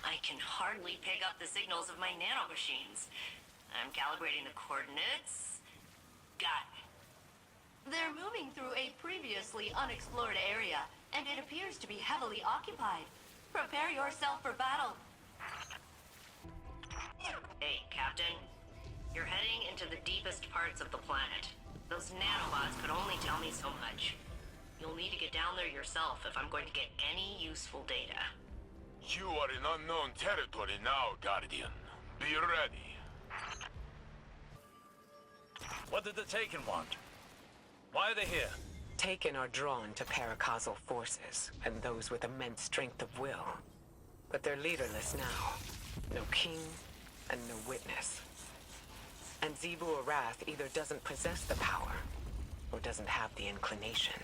I can hardly pick up the signals of my nanomachines. I'm calibrating the coordinates. Got it. They're moving through a previously unexplored area, and it appears to be heavily occupied. Prepare yourself for battle. Hey, Captain. You're heading into the deepest parts of the planet. Those nanobots could only tell me so much. You'll need to get down there yourself if I'm going to get any useful data. You are in unknown territory now, Guardian. Be ready. What did the Taken want? Why are they here? Taken are drawn to paracausal forces, and those with immense strength of will. But they're leaderless now. No king, and no witness. And Zebu Arath either doesn't possess the power, or doesn't have the inclination.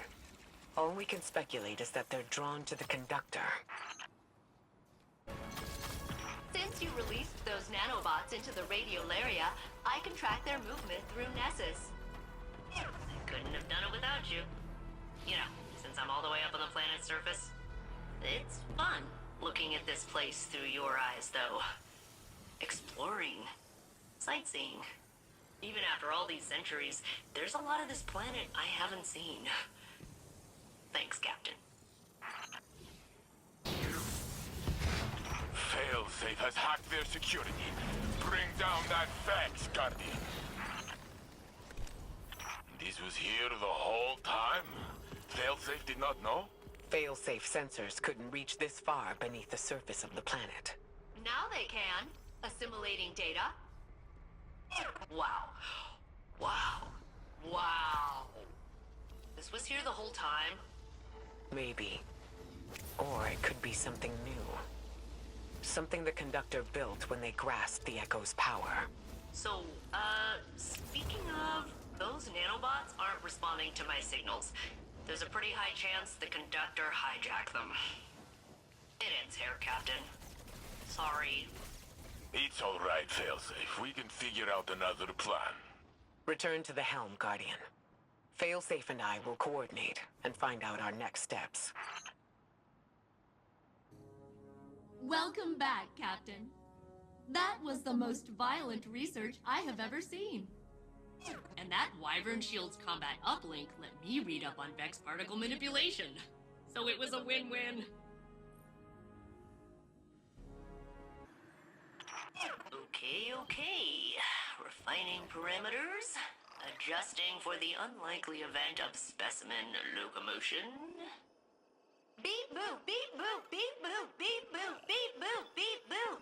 All we can speculate is that they're drawn to the conductor. Since you released those nanobots into the radiolaria, I can track their movement through Nessus. I couldn't have done it without you. You know, since I'm all the way up on the planet's surface. It's fun looking at this place through your eyes, though. Exploring. Sightseeing. Even after all these centuries, there's a lot of this planet I haven't seen. Thanks, Captain. Failsafe has hacked their security. Bring down that Vex, Guardian. This was here the whole time? Failsafe did not know? Failsafe sensors couldn't reach this far beneath the surface of the planet. Now they can, assimilating data. Wow. Wow. Wow. This was here the whole time? Maybe. Or it could be something new. Something the conductor built when they grasped the Echo's power. So, speaking of, those nanobots aren't responding to my signals. There's a pretty high chance the conductor hijacked them. It ends here, Captain. Sorry. It's all right, Failsafe. We can figure out another plan. Return to the helm, Guardian. Failsafe and I will coordinate and find out our next steps. Welcome back, Captain. That was the most violent research I have ever seen. And that Wyvern Shield's combat uplink let me read up on Vex particle manipulation. So it was a win-win. Okay. Refining parameters. Adjusting for the unlikely event of specimen locomotion. Beep boop, beep boop, beep boop, beep boop, beep boop, beep boop.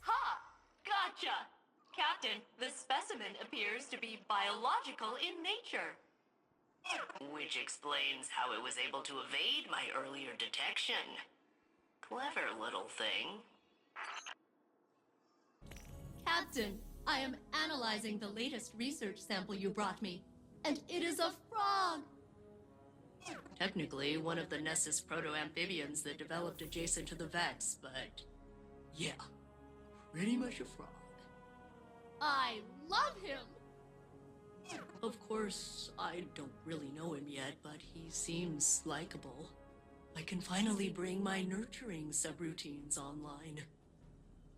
Ha! Gotcha! Captain, the specimen appears to be biological in nature. Which explains how it was able to evade my earlier detection. Clever little thing. Captain, I am analyzing the latest research sample you brought me, and it is a frog! Technically, one of the Nessus proto-amphibians that developed adjacent to the Vex, but yeah, pretty much a frog. I love him! Of course, I don't really know him yet, but he seems likable. I can finally bring my nurturing subroutines online.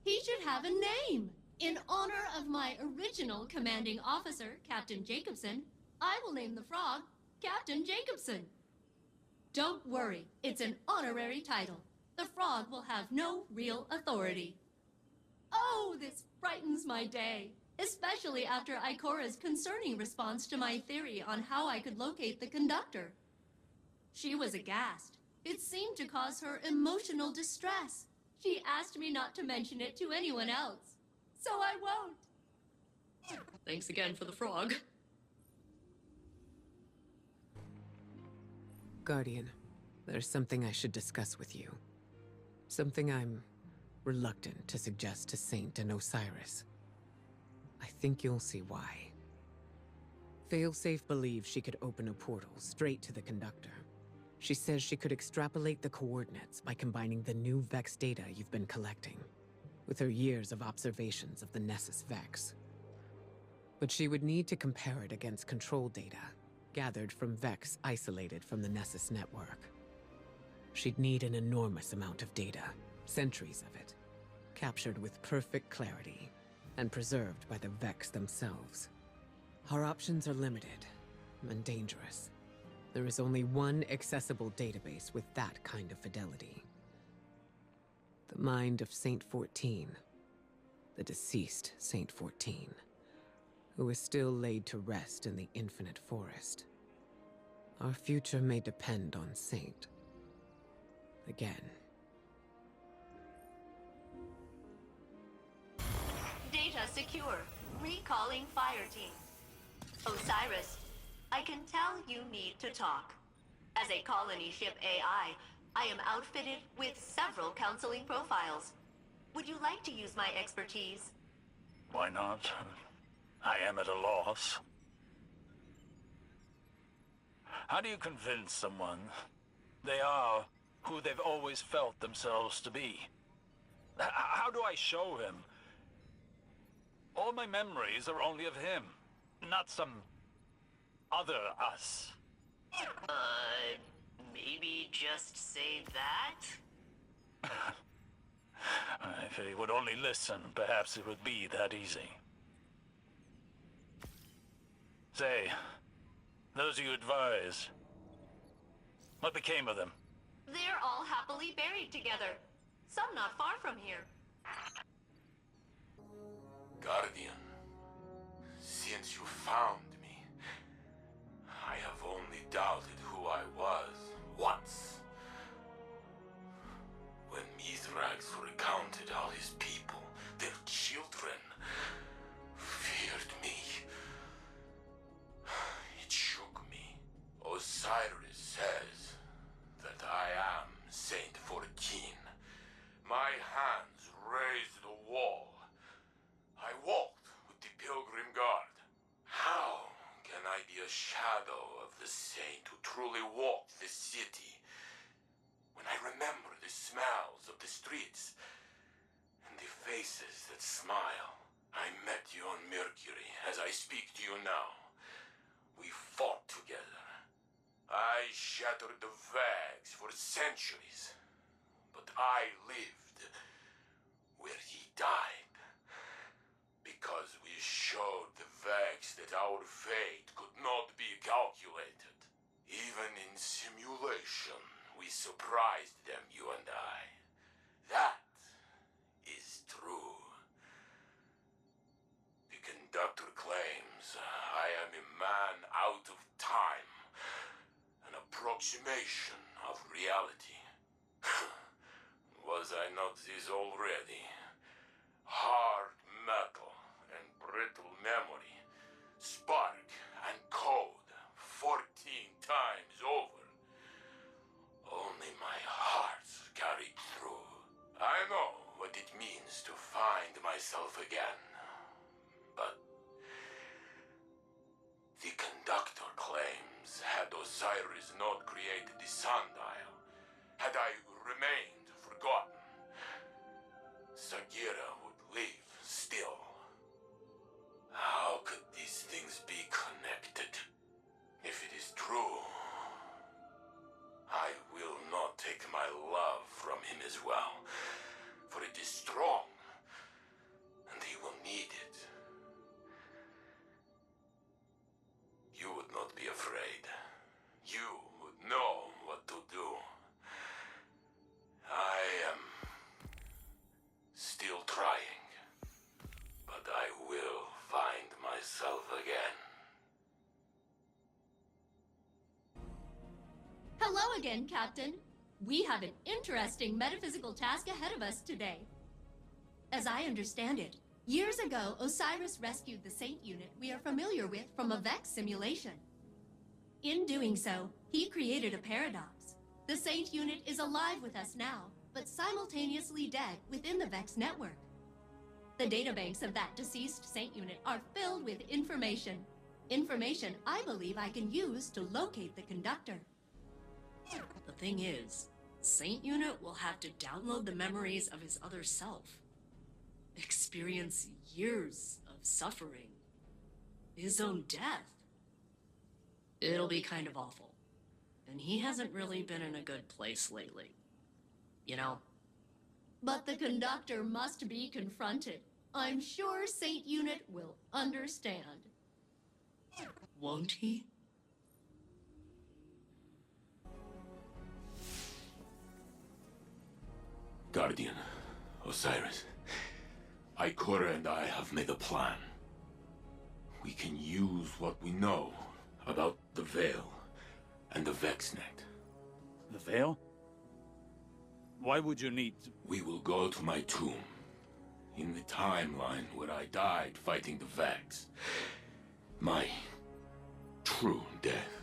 He should have a name! In honor of my original commanding officer, Captain Jacobson, I will name the frog Captain Jacobson. Don't worry, it's an honorary title. The frog will have no real authority. Oh, this brightens my day. Especially after Ikora's concerning response to my theory on how I could locate the conductor. She was aghast. It seemed to cause her emotional distress. She asked me not to mention it to anyone else. So I won't. Thanks again for the frog. Guardian, there's something I should discuss with you. Something I'm reluctant to suggest to Saint and Osiris. I think you'll see why. Failsafe believes she could open a portal straight to the conductor. She says she could extrapolate the coordinates by combining the new Vex data you've been collecting with her years of observations of the Nessus Vex. But she would need to compare it against control data gathered from Vex isolated from the Nessus network. She'd need an enormous amount of data, centuries of it, captured with perfect clarity and preserved by the Vex themselves. Our options are limited and dangerous. There is only one accessible database with that kind of fidelity. The mind of Saint 14, the deceased Saint 14, who is still laid to rest in the Infinite Forest. Our future may depend on Saint. Again. Data secure. Recalling fire team. Osiris, I can tell you need to talk. As a colony ship AI, I am outfitted with several counseling profiles. Would you like to use my expertise? Why not? I am at a loss. How do you convince someone they are who they've always felt themselves to be? How do I show him? All my memories are only of him, not some other us. Maybe just say that? If he would only listen, perhaps it would be that easy. Say, those you advise, what became of them? They're all happily buried together. Some not far from here. Guardian, since you found me, I have only doubted who I was once. When Mithrax recounted all his people, their children, feared me. It shook me. Osiris says that I am Saint 14. My hands raised the wall. I walked with the Pilgrim Guard. How can I be a shadow of the saint who truly walked the city? When I remember the smells of the streets and the faces that smile. I met you on Mercury as I speak to you now. We fought together. I shattered the Vex for centuries. But I lived where he died. Because we showed the Vex that our fate could not be calculated. Even in simulation, we surprised them, you and I. That is true. The conductor claims I am a man out of time, an approximation of reality. Was I not this already? Hard metal and brittle memory, spark and code 14 times over. Only my heart carried through. I know what it means to find myself again. But the conductor claims had Osiris not created the sundial, had I remained forgotten, Sagira would live still. How could these things be connected? If it is true, I will not take my love from him as well, for it is strong, and he will need it. You would not be afraid. You would know what to do. I am still trying. Hello again, Captain. We have an interesting metaphysical task ahead of us today. As I understand it, years ago, Osiris rescued the Saint unit we are familiar with from a Vex simulation. In doing so, he created a paradox. The Saint unit is alive with us now, but simultaneously dead within the Vex network. The databanks of that deceased Saint unit are filled with information. Information I believe I can use to locate the conductor. The thing is, Saint Unit will have to download the memories of his other self. Experience years of suffering. His own death. It'll be kind of awful. And he hasn't really been in a good place lately. You know? But the conductor must be confronted. I'm sure Saint Unit will understand. Won't he? Guardian, Osiris, Ikora and I have made a plan. We can use what we know about the Veil and the VexNet. The Veil? Why would you need to... We will go to my tomb, in the timeline where I died fighting the Vex. My true death.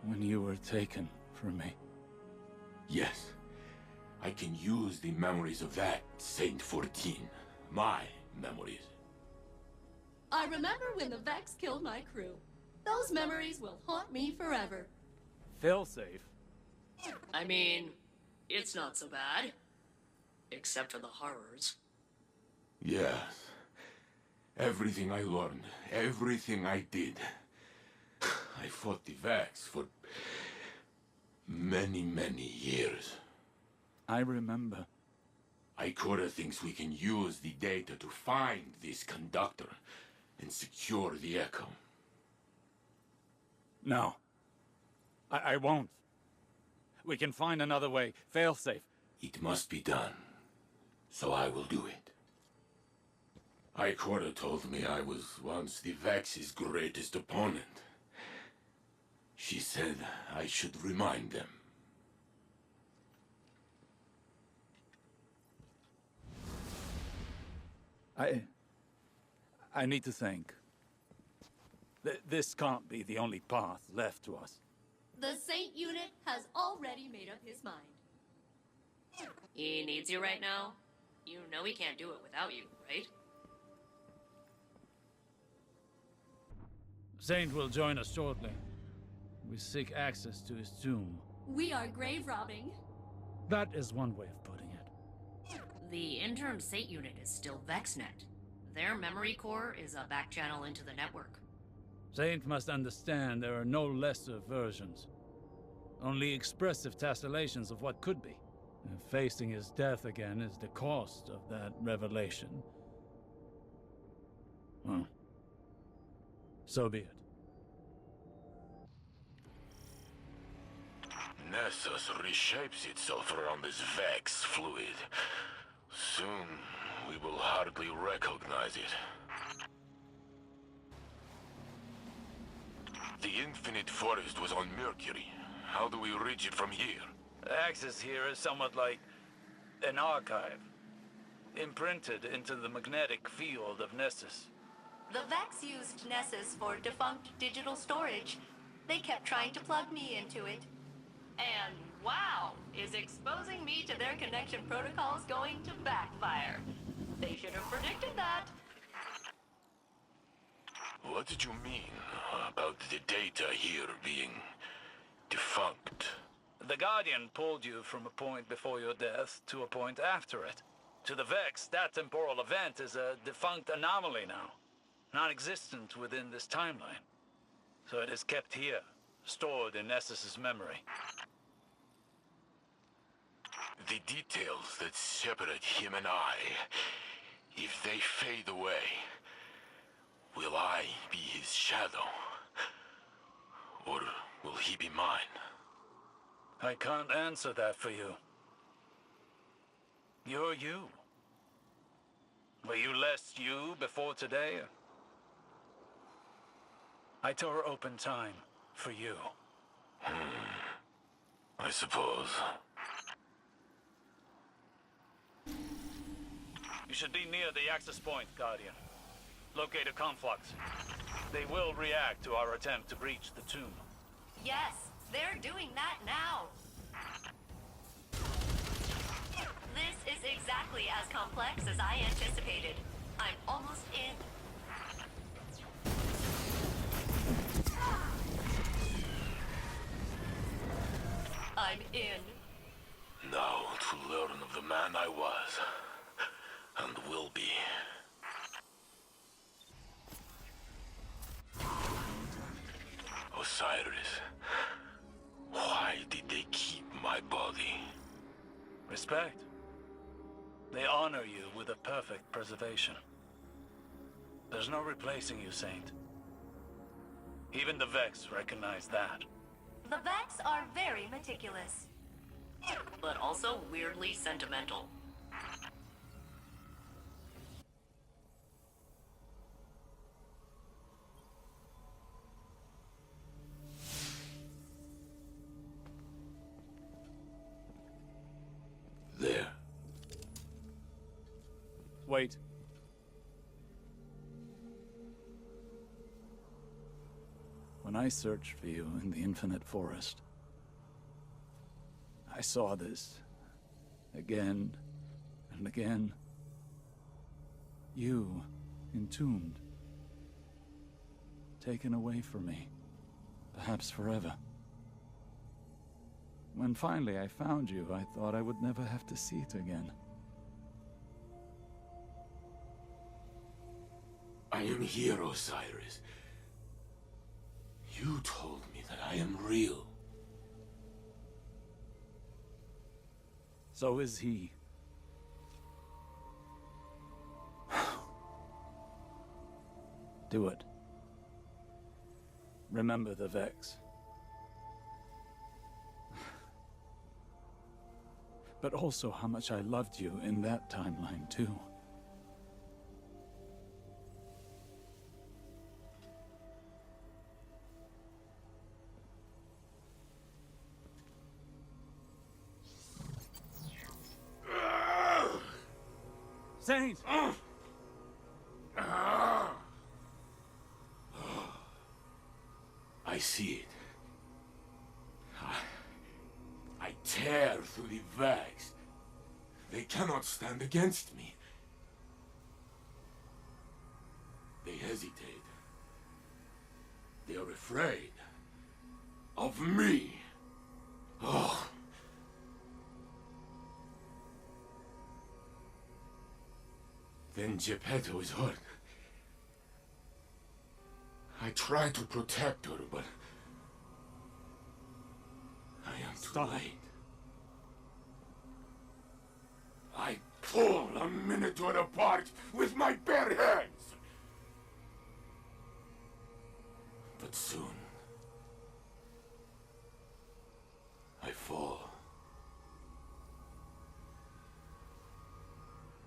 When you were taken from me? Yes. I can use the memories of that Saint 14. My memories. I remember when the Vex killed my crew. Those memories will haunt me forever. Failsafe? I mean, it's not so bad. Except for the horrors. Yes. Everything I learned, everything I did. I fought the Vex for many, many years. I remember. Ikora thinks we can use the data to find this conductor and secure the Echo. No. I won't. We can find another way. Failsafe. It must be done. So I will do it. Ikora told me I was once the Vex's greatest opponent. She said I should remind them. I need to think. This can't be the only path left to us. The Saint Unit has already made up his mind. He needs you right now? You know he can't do it without you, right? Saint will join us shortly. We seek access to his tomb. We are grave robbing. That is one way of putting it. The interim Saint unit is still VexNet. Their memory core is a back channel into the network. Saint must understand there are no lesser versions. Only expressive tessellations of what could be. And facing his death again is the cost of that revelation. Well, so be it. Nessus reshapes itself around this Vex fluid. Soon, we will hardly recognize it. The Infinite Forest was on Mercury. How do we reach it from here? Access here is somewhat like an archive, imprinted into the magnetic field of Nessus. The Vex used Nessus for defunct digital storage. They kept trying to plug me into it. And wow, is exposing me to their connection protocols going to backfire? They should have predicted that. What did you mean about the data here being defunct? The Guardian pulled you from a point before your death to a point after it. To the Vex, that temporal event is a defunct anomaly now, non-existent within this timeline. So it is kept here, stored in Nessus's memory. The details that separate him and I, if they fade away, will I be his shadow? Or will he be mine? I can't answer that for you. You're you. Were you less you before today? I tore open time for you. I suppose. You should be near the access point, Guardian. Locate a conflux. They will react to our attempt to breach the tomb. Yes, they're doing that now. This is exactly as complex as I anticipated. I'm almost in. I'm in. Now to learn of the man I was, and will be. Osiris, why did they keep my body? Respect. They honor you with a perfect preservation. There's no replacing you, Saint. Even the Vex recognize that. The Vex are very meticulous. But also weirdly sentimental. There. Wait. When I searched for you in the Infinite Forest, I saw this again and again. You, entombed, taken away from me, perhaps forever. When finally I found you, I thought I would never have to see it again. I am here, Osiris. You told me that I am real. So is he. Do it. Remember the Vex. But also how much I loved you in that timeline, too. Saint! I see it. I tear through the Vex. They cannot stand against me. They hesitate. They are afraid of me. Oh. Then Geppetto is hurt. I try to protect her, but I am too late. I pull a Minotaur apart with my bare hands. But soon, I fall.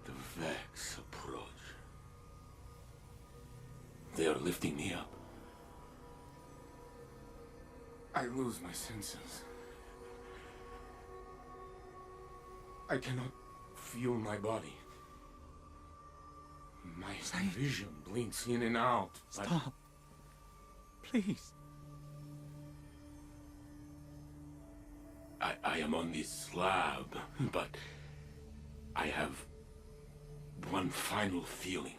The Vex approach. They are lifting me up. I lose my senses. I cannot feel my body. My vision blinks in and out. Stop. Please. I am on this slab, but I have one final feeling.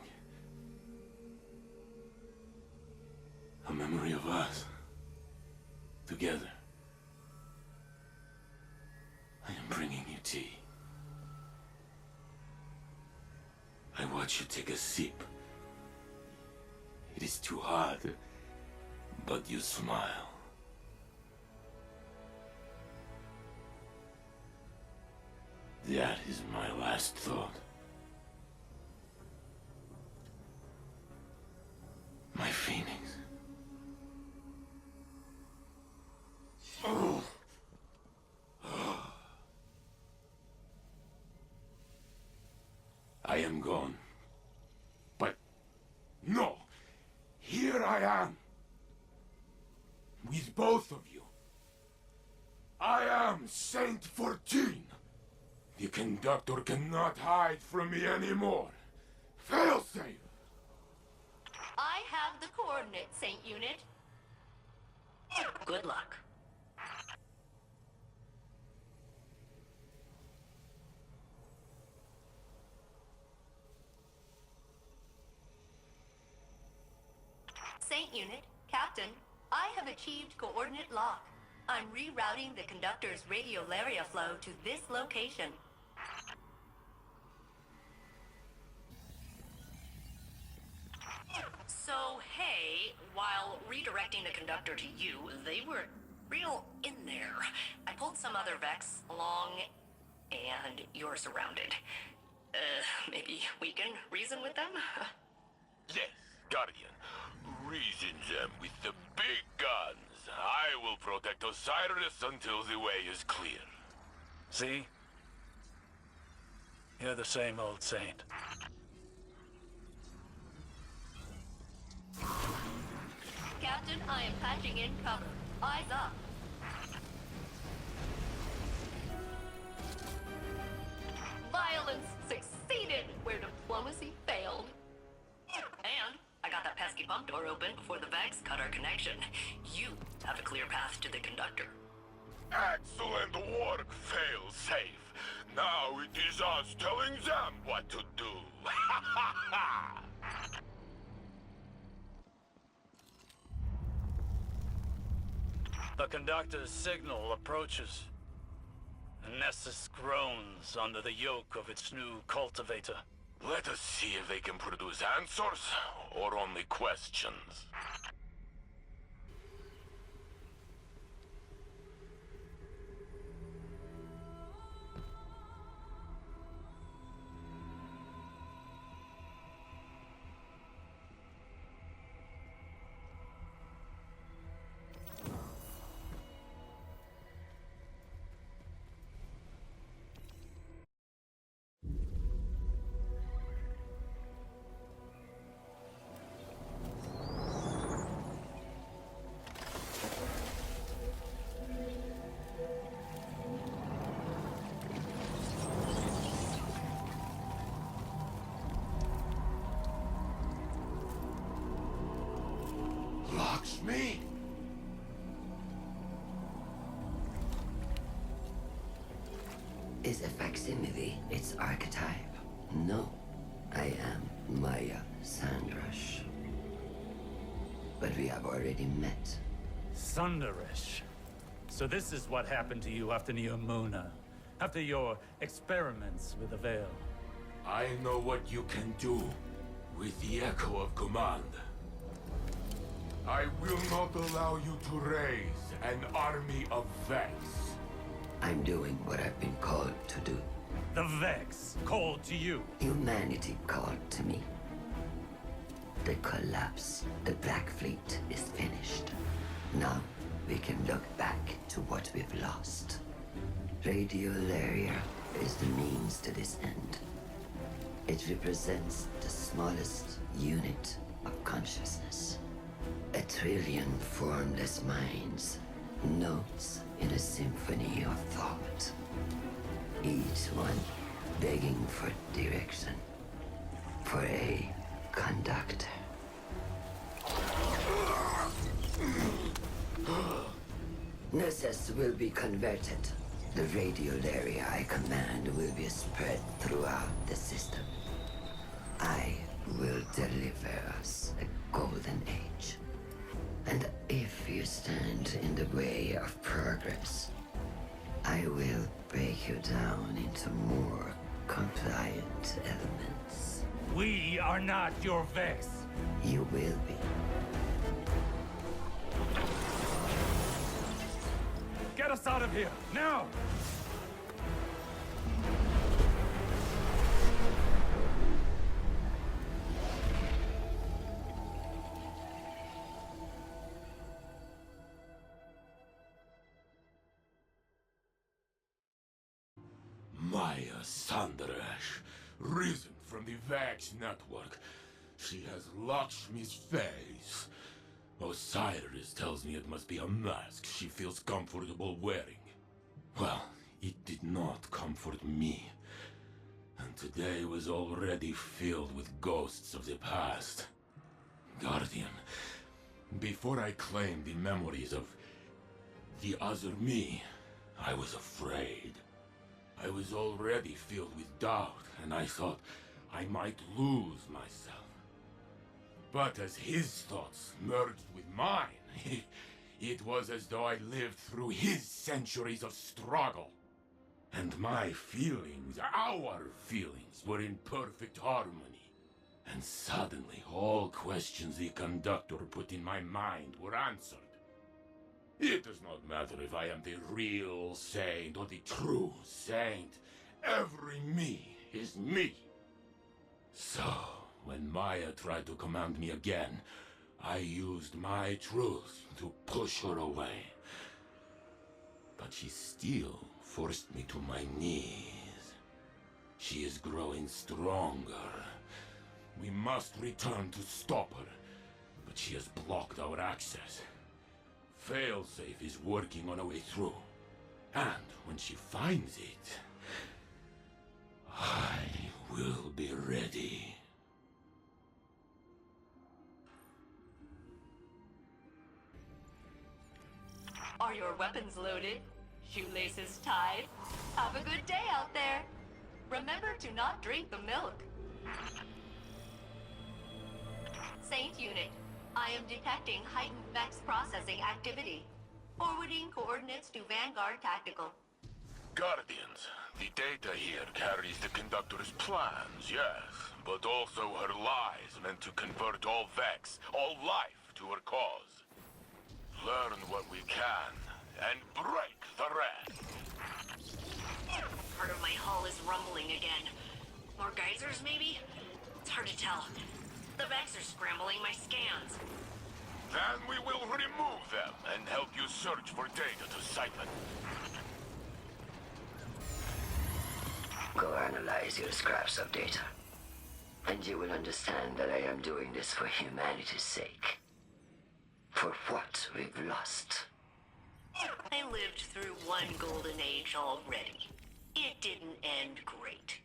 A memory of us. Together. I am bringing you tea. I watch you take a sip. It is too hard, but you smile. That is my last thought. My phoenix. Oh. I am gone. But no, here I am. With both of you. am Saint 14! The conductor cannot hide from me anymore! Failsafe! I have the coordinates, Saint Unit. Good luck. Saint Unit, Captain, I have achieved coordinate lock. I'm rerouting the conductor's radiolaria flow to this location. So, hey, while redirecting the conductor to you, they were real in there. I pulled some other Vex along, and you're surrounded. Maybe we can reason with them? Yes, Guardian. Reason them with the big guns. I will protect Osiris until the way is clear. See? You're the same old saint. Captain, I am patching in cover. Eyes up. Violence succeeded where diplomacy failed. And I got that pesky pump door open before the Vex cut our connection. You have a clear path to the conductor. Excellent work, Failsafe. Now it is us telling them what to do. The conductor's signal approaches. Nessus groans under the yoke of its new cultivator. Let us see if they can produce answers or only questions. Lakshmi? Is a facsimile its archetype? No, I am Maya Sandrash. But we have already met. Sundarish. So this is what happened to you after Neomuna. After your experiments with the Veil. I know what you can do with the Echo of Command. I will not allow you to raise an army of Vex. I'm doing what I've been called to do. The Vex called to you. Humanity called to me. The collapse, the Black Fleet is finished. Now we can look back to what we've lost. Radiolaria is the means to this end. It represents the smallest unit of consciousness. A trillion formless minds, notes in a symphony of thought. Each one begging for direction, for a conductor. Nessus will be converted. The radiolaria I command will be spread throughout the system. I will deliver us a golden age. And if you stand in the way of progress, I will break you down into more compliant elements. We are not your Vex. You will be. Get us out of here, now! Maya Sandrash, risen from the Vax network. She has Lakshmi's face. Osiris tells me it must be a mask she feels comfortable wearing. Well, it did not comfort me. And today was already filled with ghosts of the past. Guardian, before I claimed the memories of the other me, I was afraid. I was already filled with doubt, and I thought I might lose myself. But as his thoughts merged with mine, it was as though I lived through his centuries of struggle. And my feelings, our feelings, were in perfect harmony. And suddenly, all questions the conductor put in my mind were answered. It does not matter if I am the real saint or the true saint. Every me is me. So, when Maya tried to command me again, I used my truth to push her away. But she still forced me to my knees. She is growing stronger. We must return to stop her, but she has blocked our access. Failsafe is working on a way through, and when she finds it, I will be ready. Are your weapons loaded? Shoelaces tied? Have a good day out there. Remember to not drink the milk. Saint Unit, I am detecting heightened Vex processing activity. Forwarding coordinates to Vanguard Tactical. Guardians, the data here carries the Conductor's plans, yes, but also her lies meant to convert all Vex, all life, to her cause. Learn what we can, and break the rest. Part of my hull is rumbling again. More geysers, maybe? It's hard to tell. The Vex are scrambling my scans. Then we will remove them and help you search for data to siphon. Go analyze your scraps of data, and you will understand that I am doing this for humanity's sake. For what we've lost. I lived through one golden age already. It didn't end great.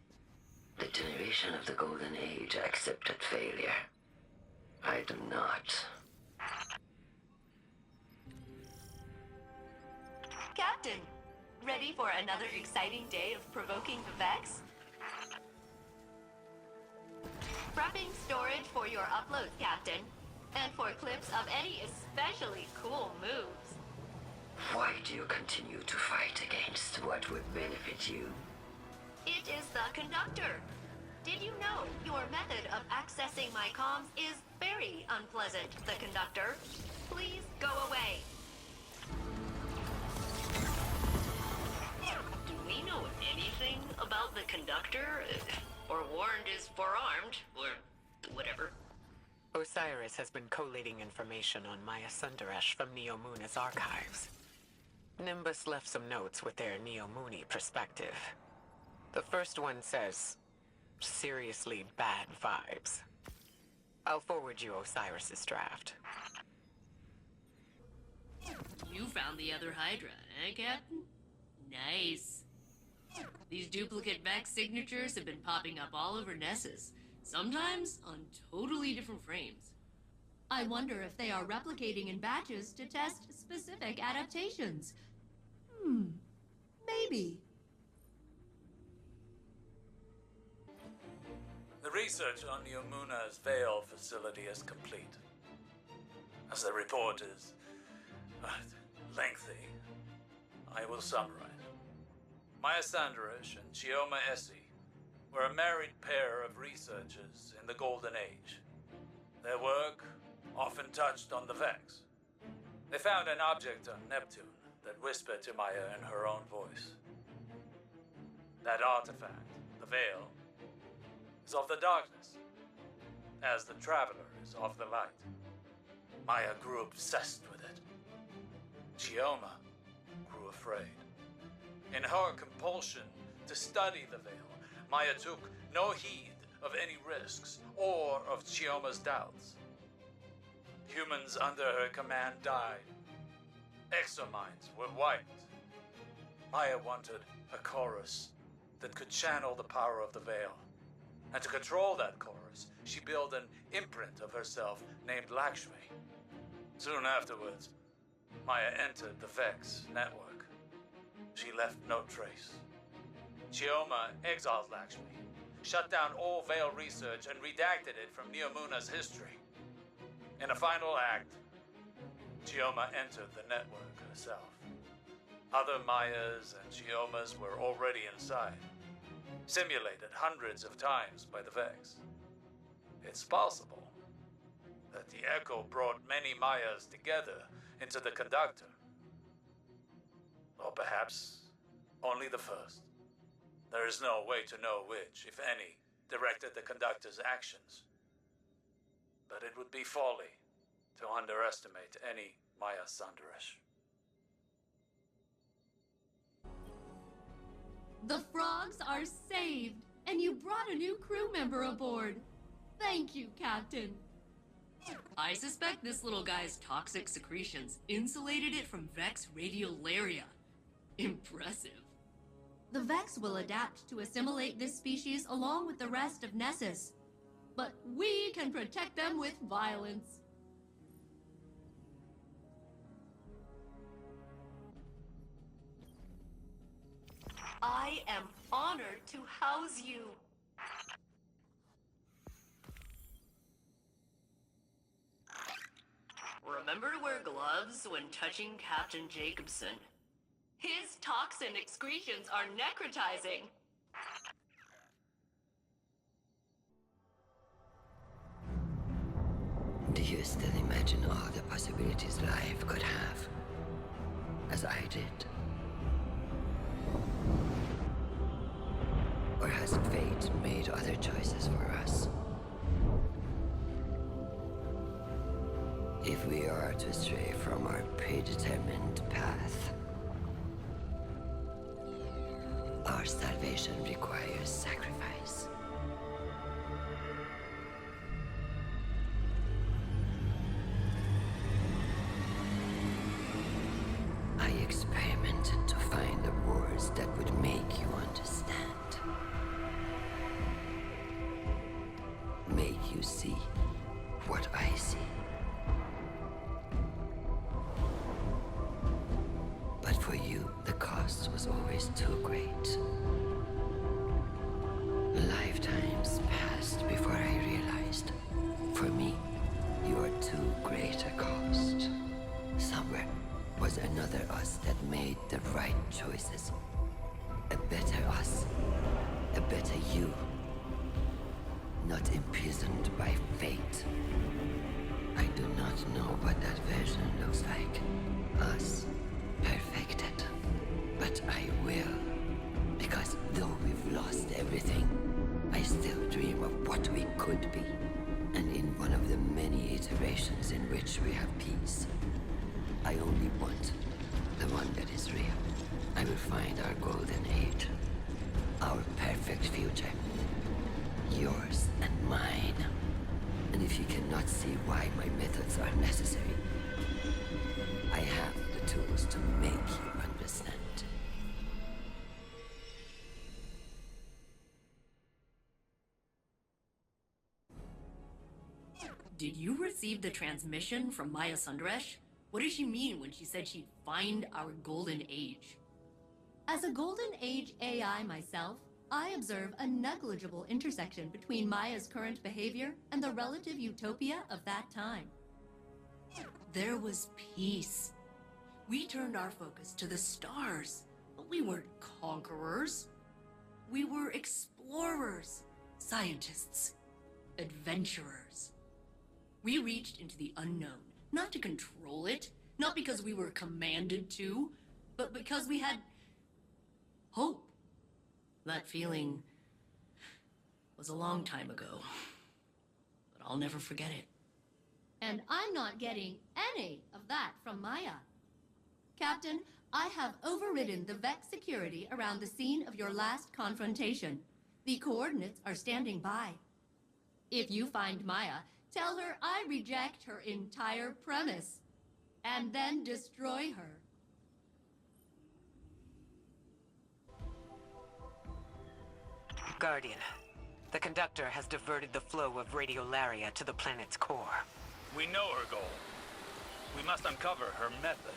The generation of the Golden Age accepted failure. I do not. Captain, ready for another exciting day of provoking the Vex? Prepping storage for your upload, Captain. And for clips of any especially cool moves. Why do you continue to fight against what would benefit you? It is the Conductor. Did you know your method of accessing my comms is very unpleasant, the Conductor? Please go away. Do we know anything about the Conductor? Or warned is forearmed, or whatever. Osiris has been collating information on Maya Sundaresh from Neomuna's archives. Nimbus left some notes with their Neomuni perspective. The first one says, seriously bad vibes. I'll forward you Osiris's draft. You found the other Hydra, eh, Captain? Nice. These duplicate Vex signatures have been popping up all over Nessus, sometimes on totally different frames. I wonder if they are replicating in batches to test specific adaptations. Maybe. The research on Neomuna's Veil facility is complete. As the report is lengthy, I will summarize. Maya Sandaresh and Chioma Essie were a married pair of researchers in the Golden Age. Their work often touched on the Vex. They found an object on Neptune that whispered to Maya in her own voice. That artifact, the Veil, is of the darkness, as the Traveler is of the light. Maya grew obsessed with it. Chioma grew afraid. In her compulsion to study the Veil, Maya took no heed of any risks or of Chioma's doubts. Humans under her command died. Exominds were wiped. Maya wanted a chorus that could channel the power of the Veil. And to control that chorus, she built an imprint of herself named Lakshmi. Soon afterwards, Maya entered the Vex network. She left no trace. Chioma exiled Lakshmi, shut down all Veil research, and redacted it from Neomuna's history. In a final act, Chioma entered the network herself. Other Mayas and Chiomas were already inside, simulated hundreds of times by the Vex. It's possible that the Echo brought many Mayas together into the Conductor. Or perhaps only the first. There is no way to know which, if any, directed the Conductor's actions. But it would be folly to underestimate any Maya Sandaresh. The frogs are saved, and you brought a new crew member aboard. Thank you, Captain. I suspect this little guy's toxic secretions insulated it from Vex radiolaria. Impressive. The Vex will adapt to assimilate this species along with the rest of Nessus. But we can protect them with violence. I am honored to house you. Remember to wear gloves when touching Captain Jacobson. His toxin excretions are necrotizing. Do you still imagine all the possibilities life could have? As I did? Or has fate made other choices for us? If we are to stray from our predetermined path, our salvation requires sacrifice. I experimented to find the words that would make you understand. Make you see what I see. But for you, the cost was always too great. Lifetimes passed before I realized. For me, you are too great a cost. Somewhere was another us that made the right choices. A better us. A better you. Not imprisoned by fate. I do not know what that version looks like. Us. Perfected. But I will. Because though we've lost everything, I still dream of what we could be. And in one of the many iterations in which we have peace, I only want the one that is real. I will find our golden age. Our perfect future. Yours and mine. And if you cannot see why my methods are necessary, I have the tools to make you understand. Did you receive the transmission from Maya Sandaresh? What did she mean when she said she'd find our golden age? As a Golden Age AI myself, I observe a negligible intersection between Maya's current behavior and the relative utopia of that time. There was peace. We turned our focus to the stars, but we weren't conquerors. We were explorers, scientists, adventurers. We reached into the unknown, not to control it, not because we were commanded to, but because we had hope. That feeling was a long time ago, but I'll never forget it. And I'm not getting any of that from Maya. Captain, I have overridden the Vex security around the scene of your last confrontation. The coordinates are standing by. If you find Maya, tell her I reject her entire premise, and then destroy her. Guardian, the conductor has diverted the flow of radiolaria to the planet's core. We know her goal. We must uncover her method.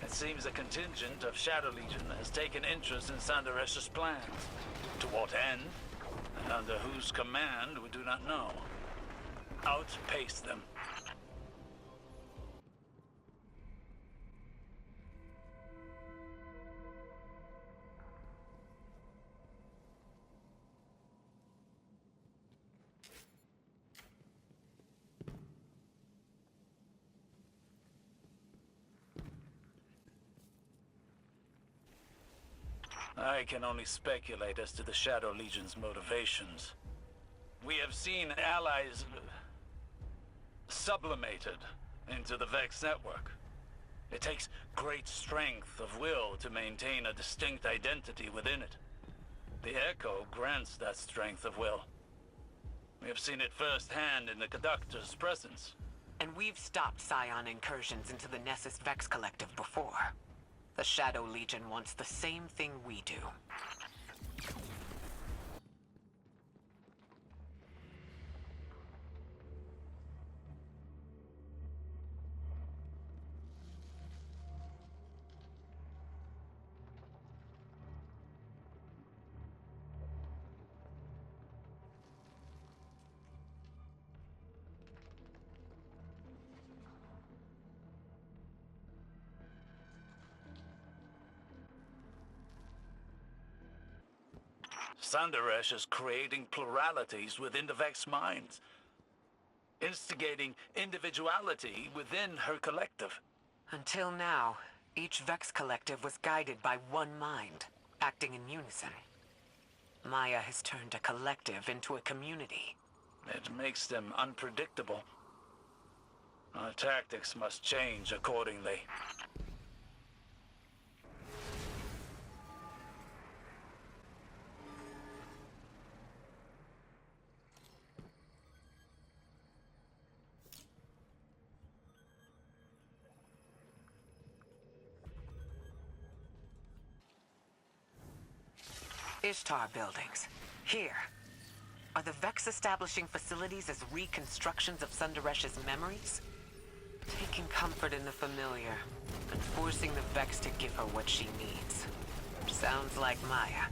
It seems a contingent of Shadow Legion has taken interest in Sanderesh's plans. To what end, and under whose command, we do not know. Outpace them. I can only speculate as to the Shadow Legion's motivations. We have seen allies sublimated into the Vex network. It takes great strength of will to maintain a distinct identity within it. The Echo grants that strength of will. We have seen it firsthand in the Conductor's presence. And we've stopped Scion incursions into the Nessus Vex Collective before. The Shadow Legion wants the same thing we do. Sanderesh is creating pluralities within the Vex minds, instigating individuality within her collective. Until now, each Vex Collective was guided by one mind, acting in unison. Maya has turned a collective into a community. It makes them unpredictable. Our tactics must change accordingly. Ishtar buildings. Here. Are the Vex establishing facilities as reconstructions of Sanderesh's memories? Taking comfort in the familiar, and forcing the Vex to give her what she needs. Sounds like Maya.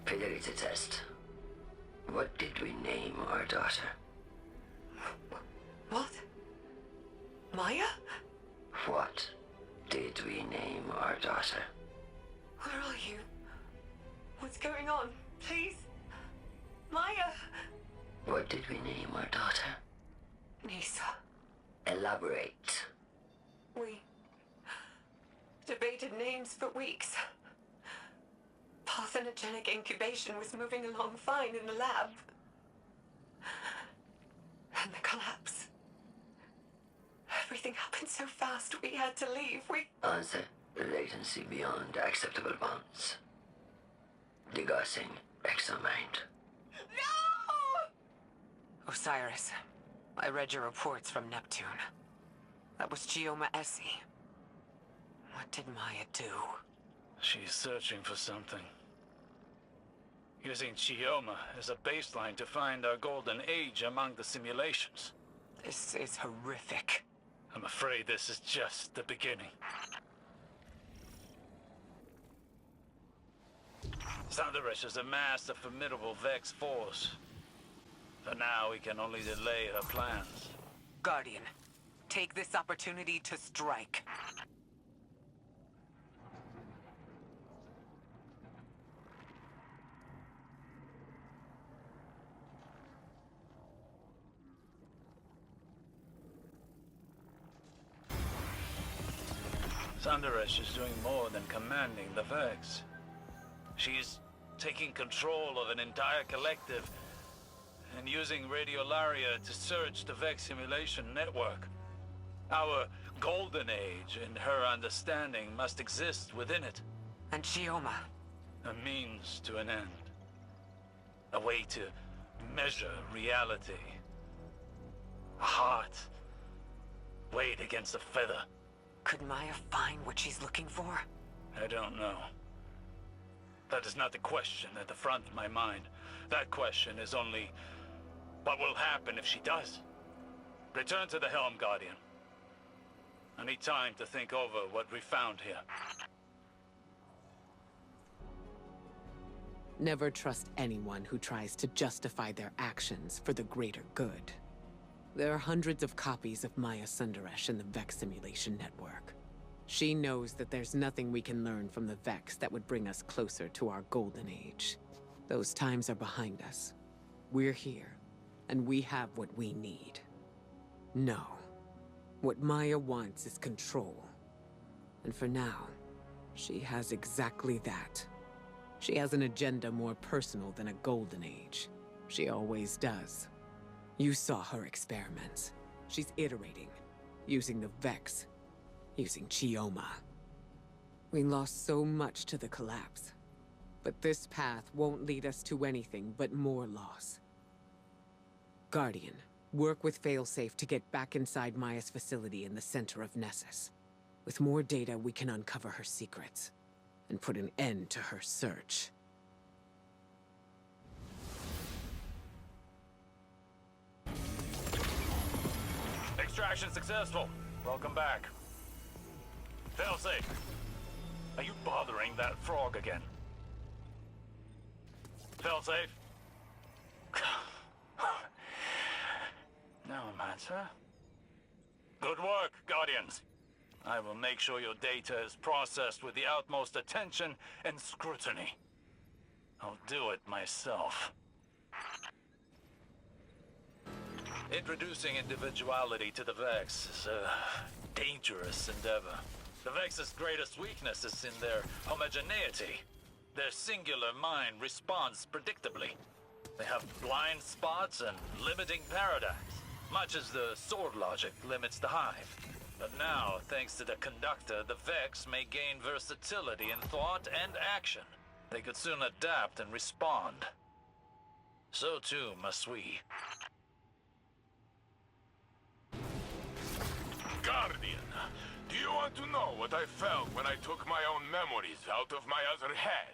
Fidelity test. What did we name our daughter? What? Maya? What did we name our daughter? Where are you? What's going on? Please? Maya? What did we name our daughter? Nisa. Elaborate. We debated names for weeks. Parthenogenic incubation was moving along fine in the lab. And the collapse. Everything happened so fast, we had to leave. Answer. Latency beyond acceptable bounds. Degassing exomind. No! Osiris, I read your reports from Neptune. That was Chioma Essie. What did Maya do? She's searching for something. Using Chioma as a baseline to find our golden age among the simulations. This is horrific. I'm afraid this is just the beginning. Thunderous has amassed a formidable Vex force. For now, we can only delay her plans. Guardian, take this opportunity to strike. Thunderous is doing more than commanding the Vex. She's taking control of an entire collective and using Radiolaria to search the Vex simulation network. Our golden age, in her understanding, must exist within it. And Chioma? A means to an end. A way to measure reality. A heart weighed against a feather. Could Maya find what she's looking for? I don't know. That is not the question at the front of my mind. That question is only, what will happen if she does? Return to the helm, Guardian. I need time to think over what we found here. Never trust anyone who tries to justify their actions for the greater good. There are hundreds of copies of Maya Sundaresh in the Vex simulation network. She knows that there's nothing we can learn from the Vex that would bring us closer to our golden age. Those times are behind us. We're here, and we have what we need. No. What Maya wants is control. And for now, she has exactly that. She has an agenda more personal than a golden age. She always does. You saw her experiments. She's iterating, using the Vex, using Chioma. We lost so much to the collapse. But this path won't lead us to anything but more loss. Guardian, work with Failsafe to get back inside Maya's facility in the center of Nessus. With more data, we can uncover her secrets and put an end to her search. Extraction successful. Welcome back. Failsafe, are you bothering that frog again? Failsafe? No matter. Good work, Guardians. I will make sure your data is processed with the utmost attention and scrutiny. I'll do it myself. Introducing individuality to the Vex is a dangerous endeavor. The Vex's greatest weakness is in their homogeneity. Their singular mind responds predictably. They have blind spots and limiting paradigms, much as the sword logic limits the Hive. But now, thanks to the Conductor, the Vex may gain versatility in thought and action. They could soon adapt and respond. So too must we. Guardian, do you want to know what I felt when I took my own memories out of my other head?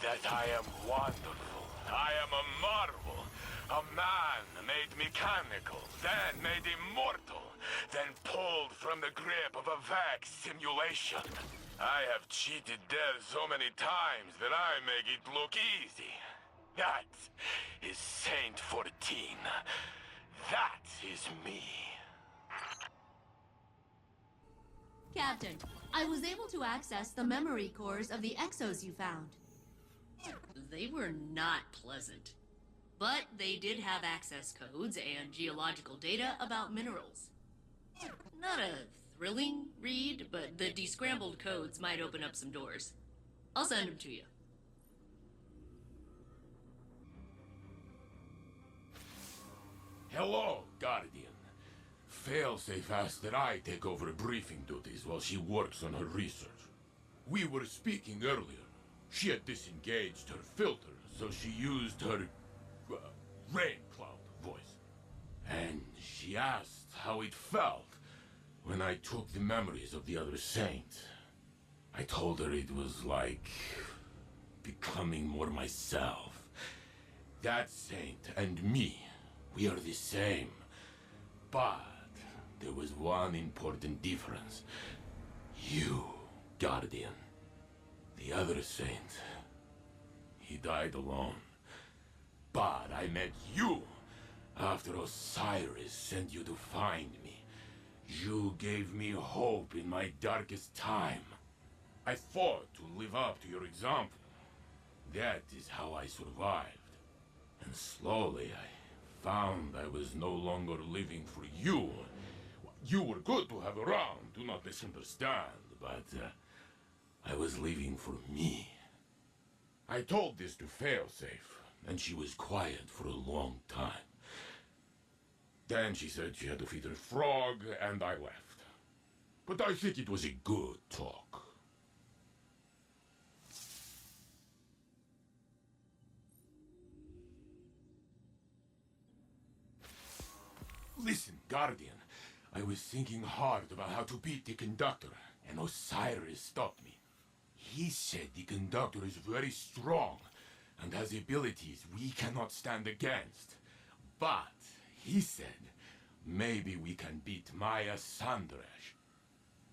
That I am wonderful. I am a marvel. A man made mechanical, then made immortal, then pulled from the grip of a Vex simulation. I have cheated death so many times that I make it look easy. That is Saint 14. That is me. Captain, I was able to access the memory cores of the exos you found. They were not pleasant. But they did have access codes and geological data about minerals. Not a thrilling read, but the descrambled codes might open up some doors. I'll send them to you. Hello, Guardian. Failsafe asked that I take over briefing duties while she works on her research. We were speaking earlier. She had disengaged her filter, so she used her rain cloud voice. And she asked how it felt when I took the memories of the other saint. I told her it was like becoming more myself. That saint and me, we are the same. But there was one important difference. You, Guardian. The other saint, he died alone. But I met you after Osiris sent you to find me. You gave me hope in my darkest time. I fought to live up to your example. That is how I survived. And slowly I found I was no longer living for you. You were good to have around, do not misunderstand, but I was living for me. I told this to Failsafe, and she was quiet for a long time. Then she said she had to feed her frog, and I left. But I think it was a good talk. Listen, Guardian. I was thinking hard about how to beat the Conductor, and Osiris stopped me. He said the Conductor is very strong, and has abilities we cannot stand against. But he said, maybe we can beat Maya Sandrash.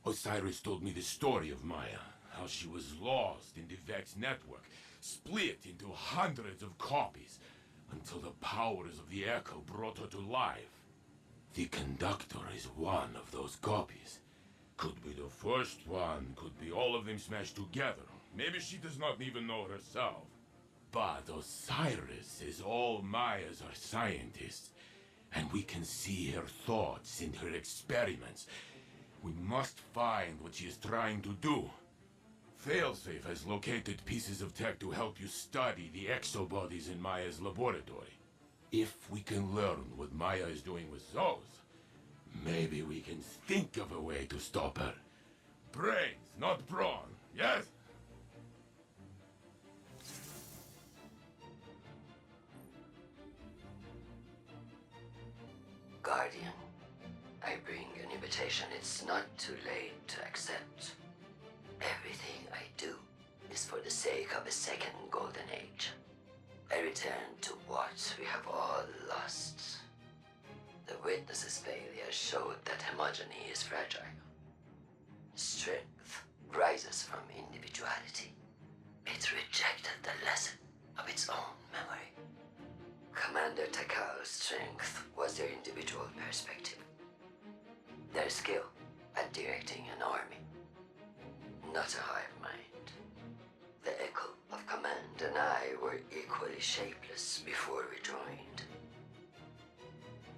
Osiris told me the story of Maya, how she was lost in the Vex network, split into hundreds of copies, until the powers of the Echo brought her to life. The Conductor is one of those copies. Could be the first one, could be all of them smashed together. Maybe she does not even know herself. But Osiris says all Mayas are scientists, and we can see her thoughts in her experiments. We must find what she is trying to do. Failsafe has located pieces of tech to help you study the exobodies in Maya's laboratory. If we can learn what Maya is doing with those, maybe we can think of a way to stop her. Brains, not brawn, yes? Guardian, I bring an invitation. It's not too late to accept. Everything I do is for the sake of a second golden age. I return to what we have all lost. The Witness's failure showed that homogeny is fragile. Strength rises from individuality. It rejected the lesson of its own memory. Commander Takal's strength was their individual perspective. Their skill at directing an army. Not a hive mind. The Echo of Command and I were equally shapeless before we joined.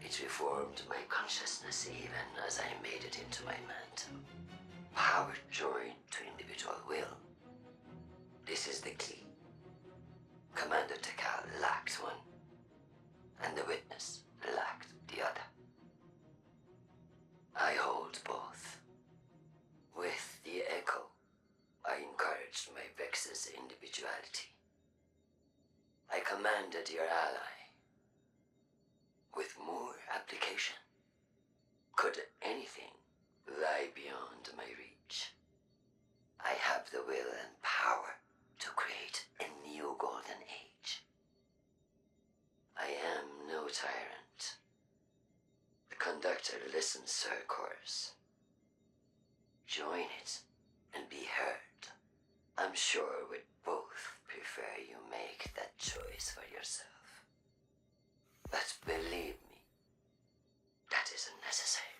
It reformed my consciousness even as I made it into my mantle. Power joined to individual will. This is the key. Commander Takal lacked one, and the Witness lacked the other. I hold both. With the Echo, I encouraged my Vex's individuality. I commanded your ally. With more application, could anything lie beyond my reach? I have the will and power to create a new golden age. I am no tyrant. The Conductor listens to her chorus. Join it and be heard. I'm sure we'd both prefer you make that choice for yourself. But believe me, that isn't necessary.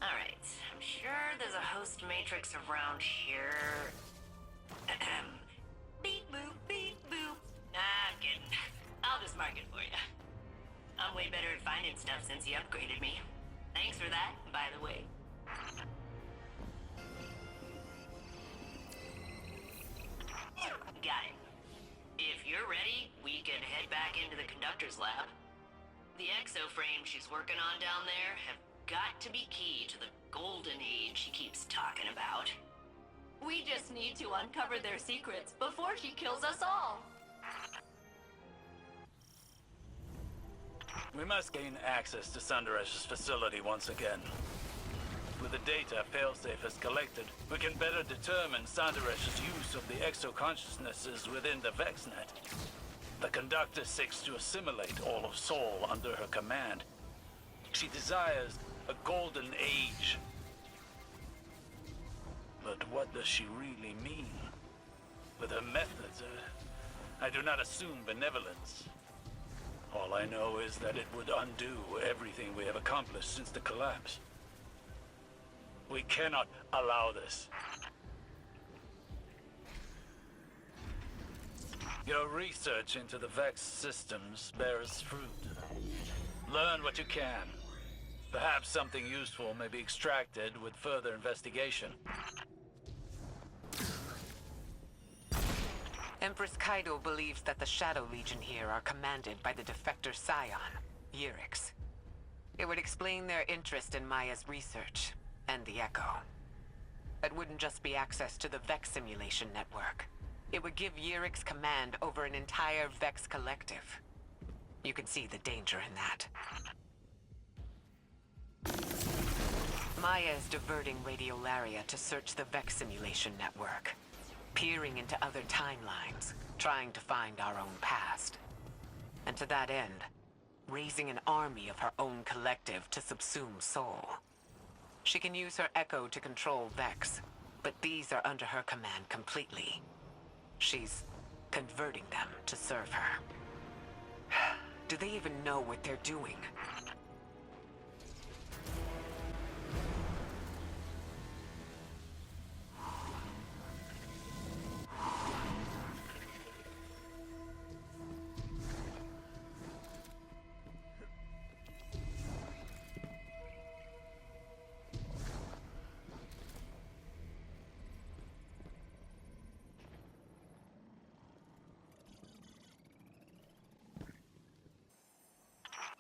Alright, I'm sure there's a host matrix around here. Beep boop, beep boop. Nah, I'm kidding. I'll just mark it for you. I'm way better at finding stuff since you upgraded me. Thanks for that, by the way. Got it. If you're ready, we can head back into the Conductor's lab. The exoframes she's working on down there have got to be key to the golden age she keeps talking about. We just need to uncover their secrets before she kills us all. We must gain access to Sandaresh's facility once again. With the data Failsafe has collected, we can better determine Sandaresh's use of the exo-consciousnesses within the VexNet. The Conductor seeks to assimilate all of Sol under her command. She desires a golden age. But what does she really mean? With her methods, I do not assume benevolence. All I know is that it would undo everything we have accomplished since the collapse. We cannot allow this. Your research into the Vex systems bears fruit. Learn what you can. Perhaps something useful may be extracted with further investigation. Empress Kaido believes that the Shadow Legion here are commanded by the defector scion, Yurix. It would explain their interest in Maya's research, and the Echo. It wouldn't just be access to the Vex simulation network. It would give Yurix command over an entire Vex collective. You can see the danger in that. Maya is diverting Radiolaria to search the Vex simulation network, peering into other timelines, trying to find our own past. And to that end, raising an army of her own collective to subsume Sol. She can use her Echo to control Vex, but these are under her command completely. She's converting them to serve her. Do they even know what they're doing?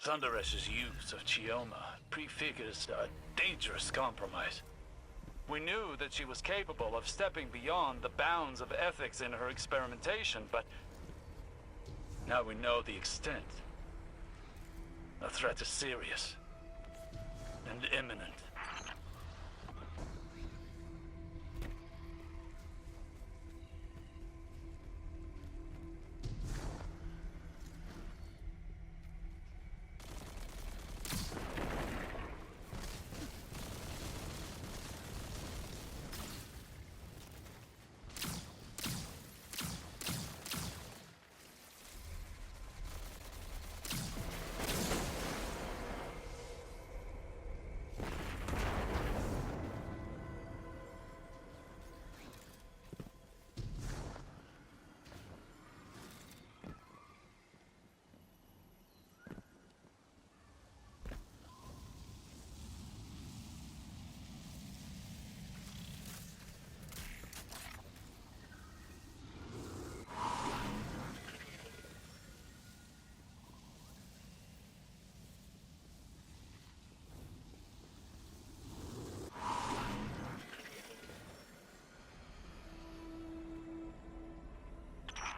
Thunderesh's use of Chioma prefigures a dangerous compromise. We knew that she was capable of stepping beyond the bounds of ethics in her experimentation, but now we know the extent. The threat is serious and imminent.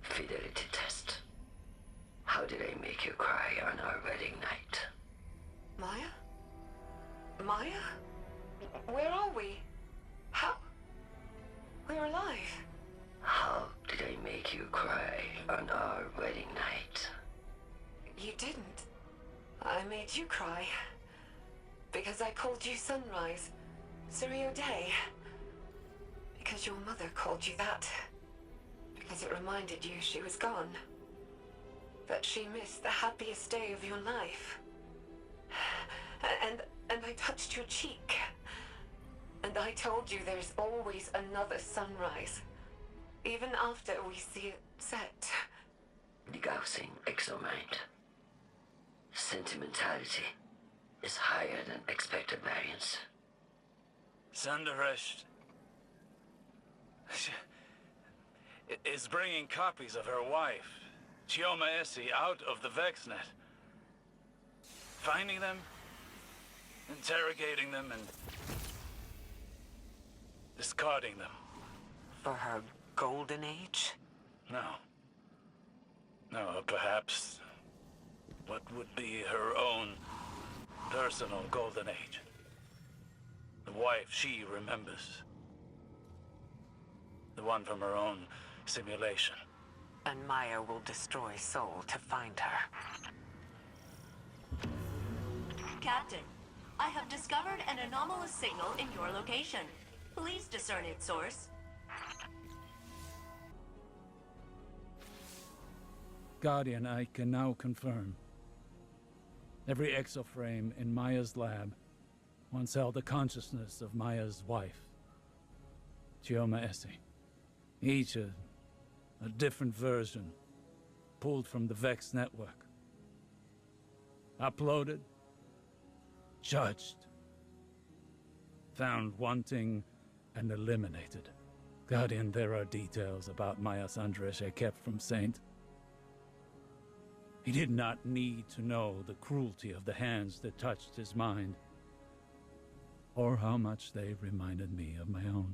Fidelity test. How did I make you cry on our wedding night? Maya? Maya? Where are we? How? We're alive. How did I make you cry on our wedding night? You didn't. I made you cry. Because I called you Sunrise. Suryo Day. Because your mother called you that. Because it reminded you she was gone. That she missed the happiest day of your life. And I touched your cheek. And I told you there's always another sunrise. Even after we see it set. Degaussing exomind. Sentimentality is higher than expected variance. Thunderesh is bringing copies of her wife, Chioma Essie, out of the VexNet. Finding them, interrogating them, and discarding them. For her golden age? No. No, perhaps what would be her own personal golden age. The wife she remembers. The one from her own simulation. And Maya will destroy Sol to find her. Captain, I have discovered an anomalous signal in your location. Please discern its source. Guardian, I can now confirm. Every exoframe in Maya's lab once held the consciousness of Maya's wife, Chioma Essie. Each a different version, pulled from the Vex network. Uploaded, judged, found wanting, and eliminated. Guardian, there are details about Mayas Andreshe kept from Saint. He did not need to know the cruelty of the hands that touched his mind, or how much they reminded me of my own.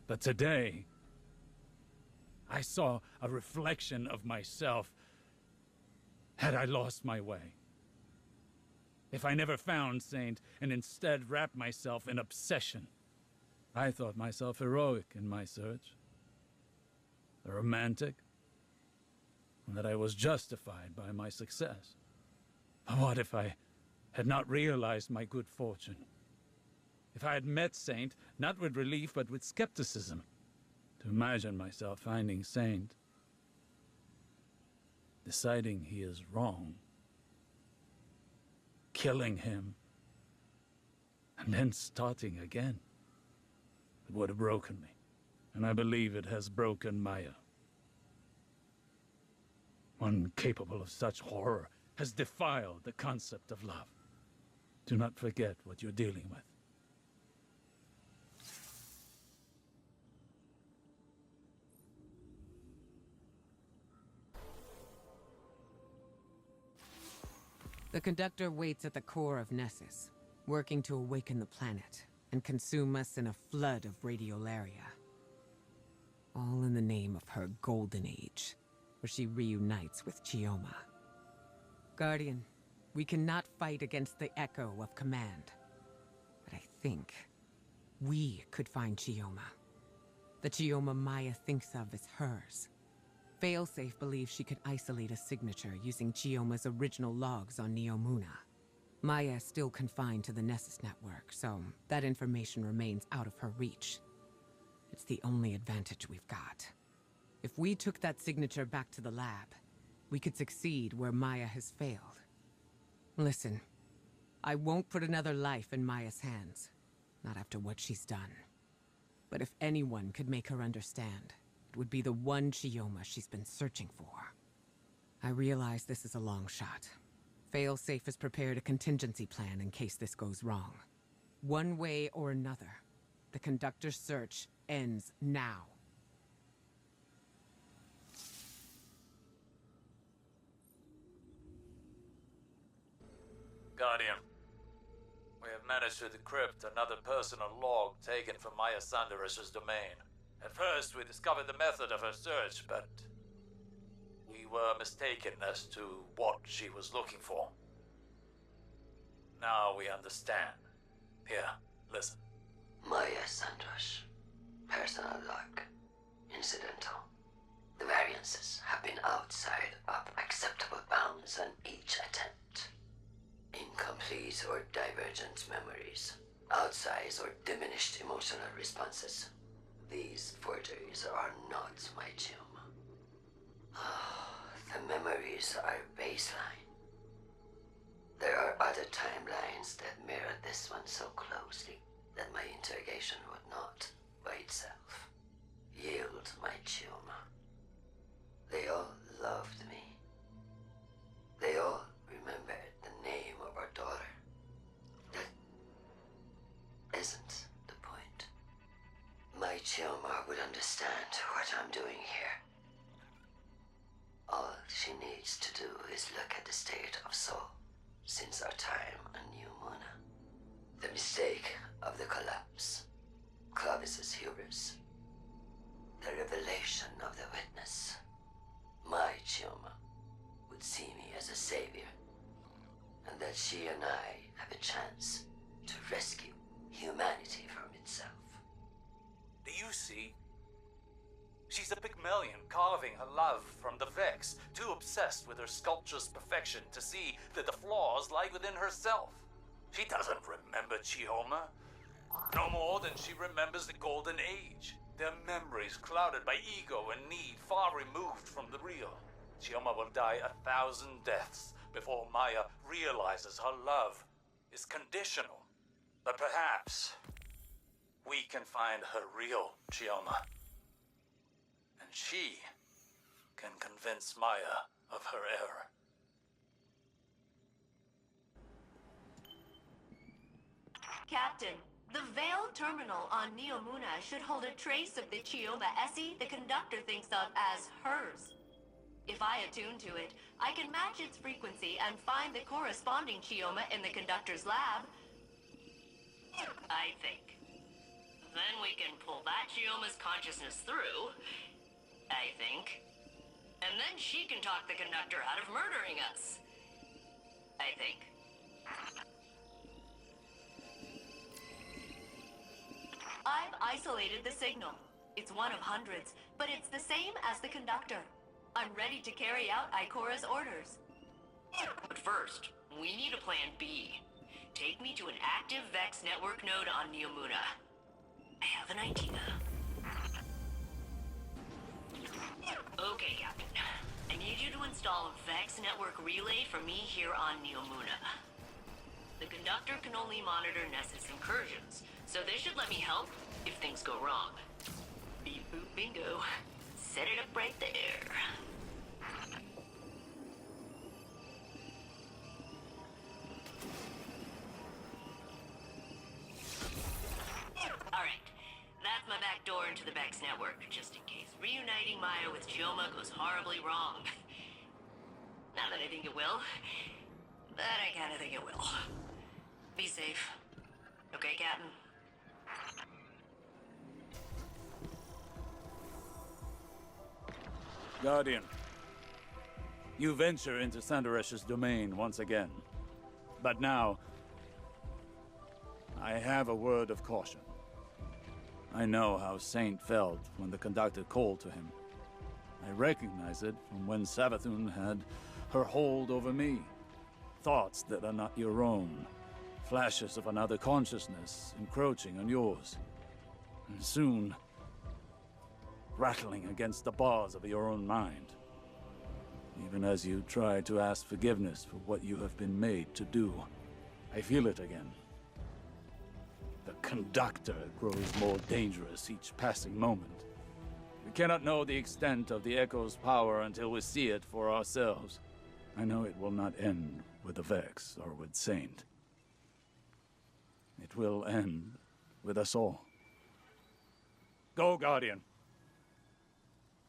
But today, I saw a reflection of myself had I lost my way. If I never found Saint and instead wrapped myself in obsession, I thought myself heroic in my search, a romantic, and that I was justified by my success. But what if I had not realized my good fortune? If I had met Saint, not with relief, but with skepticism, to imagine myself finding Saint, deciding he is wrong, killing him, and then starting again. It would have broken me, and I believe it has broken Maya. One capable of such horror has defiled the concept of love. Do not forget what you're dealing with. The Conductor waits at the core of Nessus, working to awaken the planet and consume us in a flood of radiolaria. All in the name of her Golden Age, where she reunites with Chioma. Guardian, we cannot fight against the echo of command. But I think we could find Chioma. The Chioma Maya thinks of as hers. Failsafe believes she could isolate a signature using Chioma's original logs on Neomuna. Maya is still confined to the Nessus network, so that information remains out of her reach. It's the only advantage we've got. If we took that signature back to the lab, we could succeed where Maya has failed. Listen, I won't put another life in Maya's hands, not after what she's done. But if anyone could make her understand, it would be the one Chioma she's been searching for. I realize this is a long shot. Failsafe has prepared a contingency plan in case this goes wrong. One way or another, the Conductor's search ends now. Guardian, we have managed to decrypt another personal log taken from Maya Sanderish's domain. At first, we discovered the method of her search, but we were mistaken as to what she was looking for. Now we understand. Here, listen. Maya Sandrash. Personal log. Incidental. The variances have been outside of acceptable bounds on each attempt. Incomplete or divergent memories. Outsized or diminished emotional responses. These forgeries are not my Chioma. The memories are baseline. There are other timelines that mirror this one so closely that my interrogation would not, by itself, yield my Chioma. They all loved me. They all remembered the name of our daughter. That isn't the point. My Chioma would understand what I'm doing here. All she needs to do is look at the state of Sol since our time on Neomuna. The mistake of the collapse, Clovis's hubris, the revelation of the witness. My Chioma would see me as a savior, and that she and I have a chance to rescue humanity from itself. Do you see? She's a Pygmalion carving her love from the Vex, too obsessed with her sculpture's perfection to see that the flaws lie within herself. She doesn't remember Chioma. No more than she remembers the Golden Age. Their memories clouded by ego and need far removed from the real. Chioma will die 1,000 deaths before Maya realizes her love is conditional. But perhaps we can find her real Chioma. And she can convince Maya of her error. Captain, the Vale terminal on Neomuna should hold a trace of the Chioma Essie the conductor thinks of as hers. If I attune to it, I can match its frequency and find the corresponding Chioma in the conductor's lab. I think. Then we can pull that Chioma's consciousness through, I think. And then she can talk the conductor out of murdering us. I think. I've isolated the signal. It's one of hundreds, but it's the same as the conductor. I'm ready to carry out Ikora's orders. But first, we need a plan B. Take me to an active Vex network node on Neomuna. I have an idea. Okay, Captain. I need you to install a Vex network relay for me here on Neomuna. The conductor can only monitor Nessus incursions, so this should let me help if things go wrong. Beep boop bingo. Set it up right there. Alright, that's my back door into the Vex network, just in case reuniting Maya with Chioma goes horribly wrong. Not that I think it will, but I kinda think it will. Be safe. Okay, Captain? Guardian, you venture into Sandaresh's domain once again. But now, I have a word of caution. I know how Saint felt when the conductor called to him. I recognize it from when Savathun had her hold over me. Thoughts that are not your own. Flashes of another consciousness encroaching on yours. And soon, rattling against the bars of your own mind. Even as you try to ask forgiveness for what you have been made to do. I feel it again. The conductor grows more dangerous each passing moment. We cannot know the extent of the Echo's power until we see it for ourselves. I know it will not end with the Vex or with Saint. It will end with us all. Go, Guardian.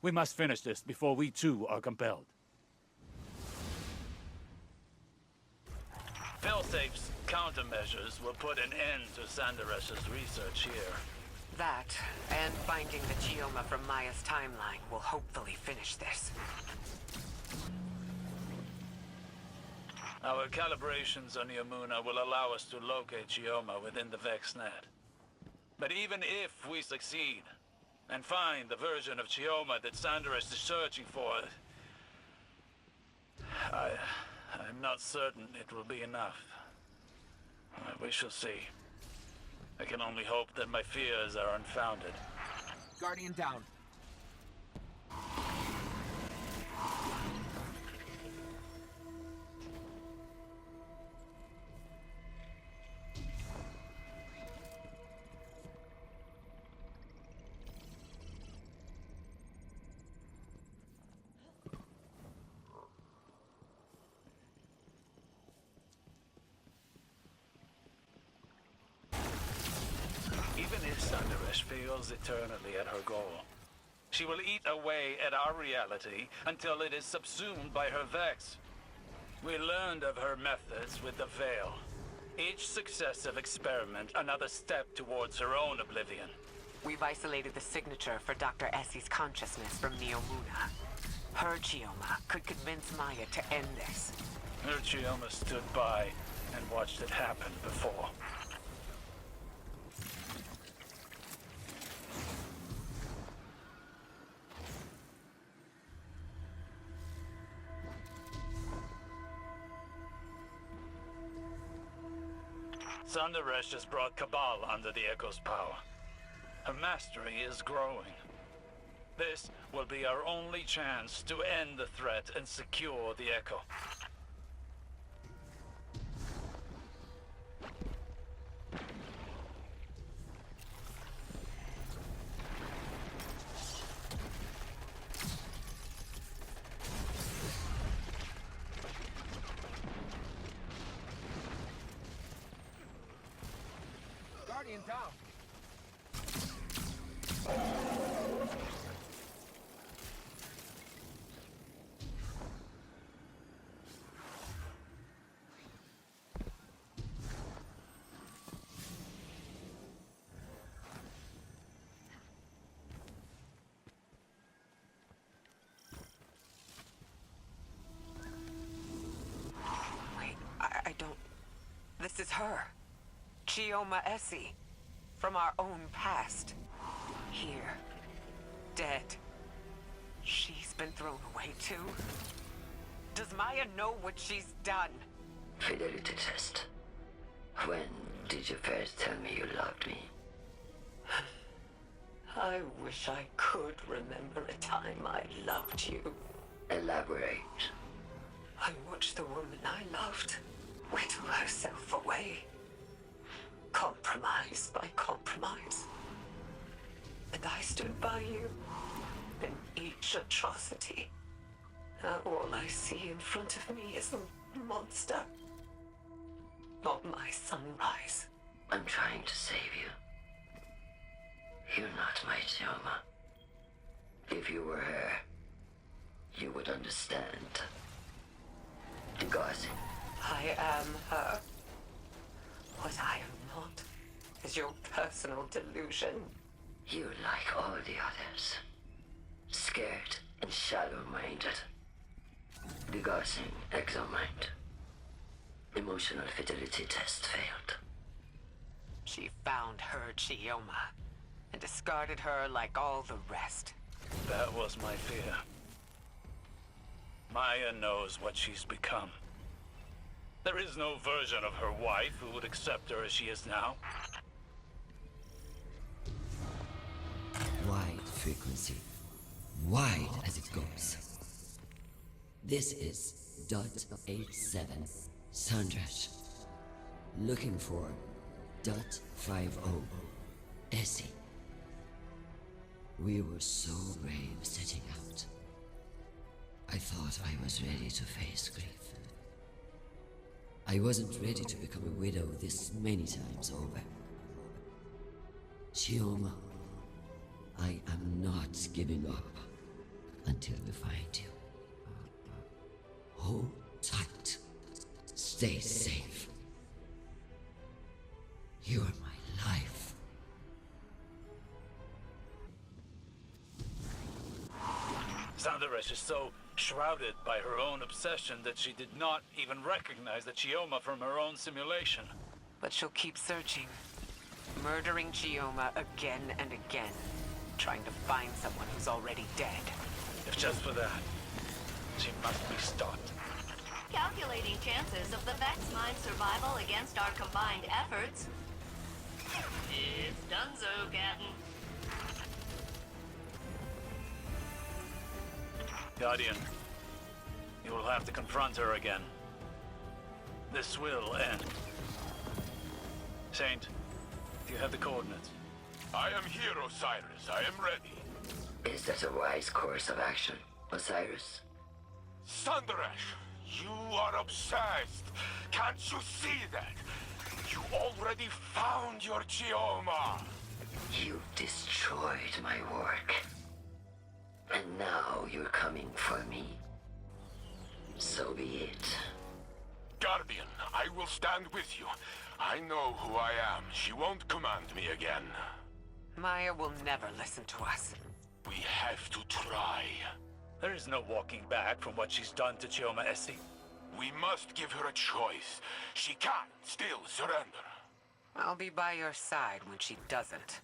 We must finish this before we too are compelled. Failsafe's countermeasures will put an end to Sandaresh's research here. That, and finding the Chioma from Maya's timeline will hopefully finish this. Our calibrations on Neomuna will allow us to locate Chioma within the VexNet. But even if we succeed, and find the version of Chioma that Sandaresh is searching for, I'm not certain it will be enough. We shall see. I can only hope that my fears are unfounded. Guardian down. Even if Sandaresh fails eternally at her goal, she will eat away at our reality until it is subsumed by her Vex. We learned of her methods with the Veil. Each successive experiment another step towards her own oblivion. We've isolated the signature for Dr. Essie's consciousness from Neomuna. Her Chioma could convince Maya to end this. Her Chioma stood by and watched it happen before. Sandaresh has brought Cabal under the Echo's power. Her mastery is growing. This will be our only chance to end the threat and secure the Echo. Guardian down. Wait, I don't... This is her. Chioma Essie. From our own past. Here. Dead. She's been thrown away too. Does Maya know what she's done? Fidelity test. When did you first tell me you loved me? I wish I could remember a time I loved you. Elaborate. I watched the woman I loved whittle herself away. Compromise by compromise. And I stood by you in each atrocity. Now all I see in front of me is a monster. Not my sunrise. I'm trying to save you. You're not my Chioma. If you were her, you would understand. Degaussing. I am her. What I am not is your personal delusion. You're like all the others. Scared and shallow-minded. Degaussing exomind. Emotional fidelity test failed. She found her Chioma and discarded her like all the rest. That was my fear. Maya knows what she's become. There is no version of her wife who would accept her as she is now. Wide frequency. Wide as it goes. This is .87 Sandrash. Looking for .50 Essie. We were so brave setting out. I thought I was ready to face grief. I wasn't ready to become a widow this many times over. Chioma, I am not giving up until we find you. Hold tight. Stay safe. You're my life. Sandaresh is so shrouded by her own obsession that she did not even recognize the Chioma from her own simulation. But she'll keep searching. Murdering Chioma again and again. Trying to find someone who's already dead. If just for that, she must be stopped. Calculating chances of the Vex Mind survival against our combined efforts. It's donezo, Captain. Guardian, you will have to confront her again. This will end. Saint, do you have the coordinates? I am here, Osiris. I am ready. Is that a wise course of action, Osiris? Sandaresh, you are obsessed. Can't you see that? You already found your Chioma. You've destroyed my work. And now you're coming for me. So be it. Guardian, I will stand with you. I know who I am. She won't command me again. Maya will never listen to us. We have to try. There is no walking back from what she's done to Chioma Essie. We must give her a choice. She can still surrender. I'll be by your side when she doesn't.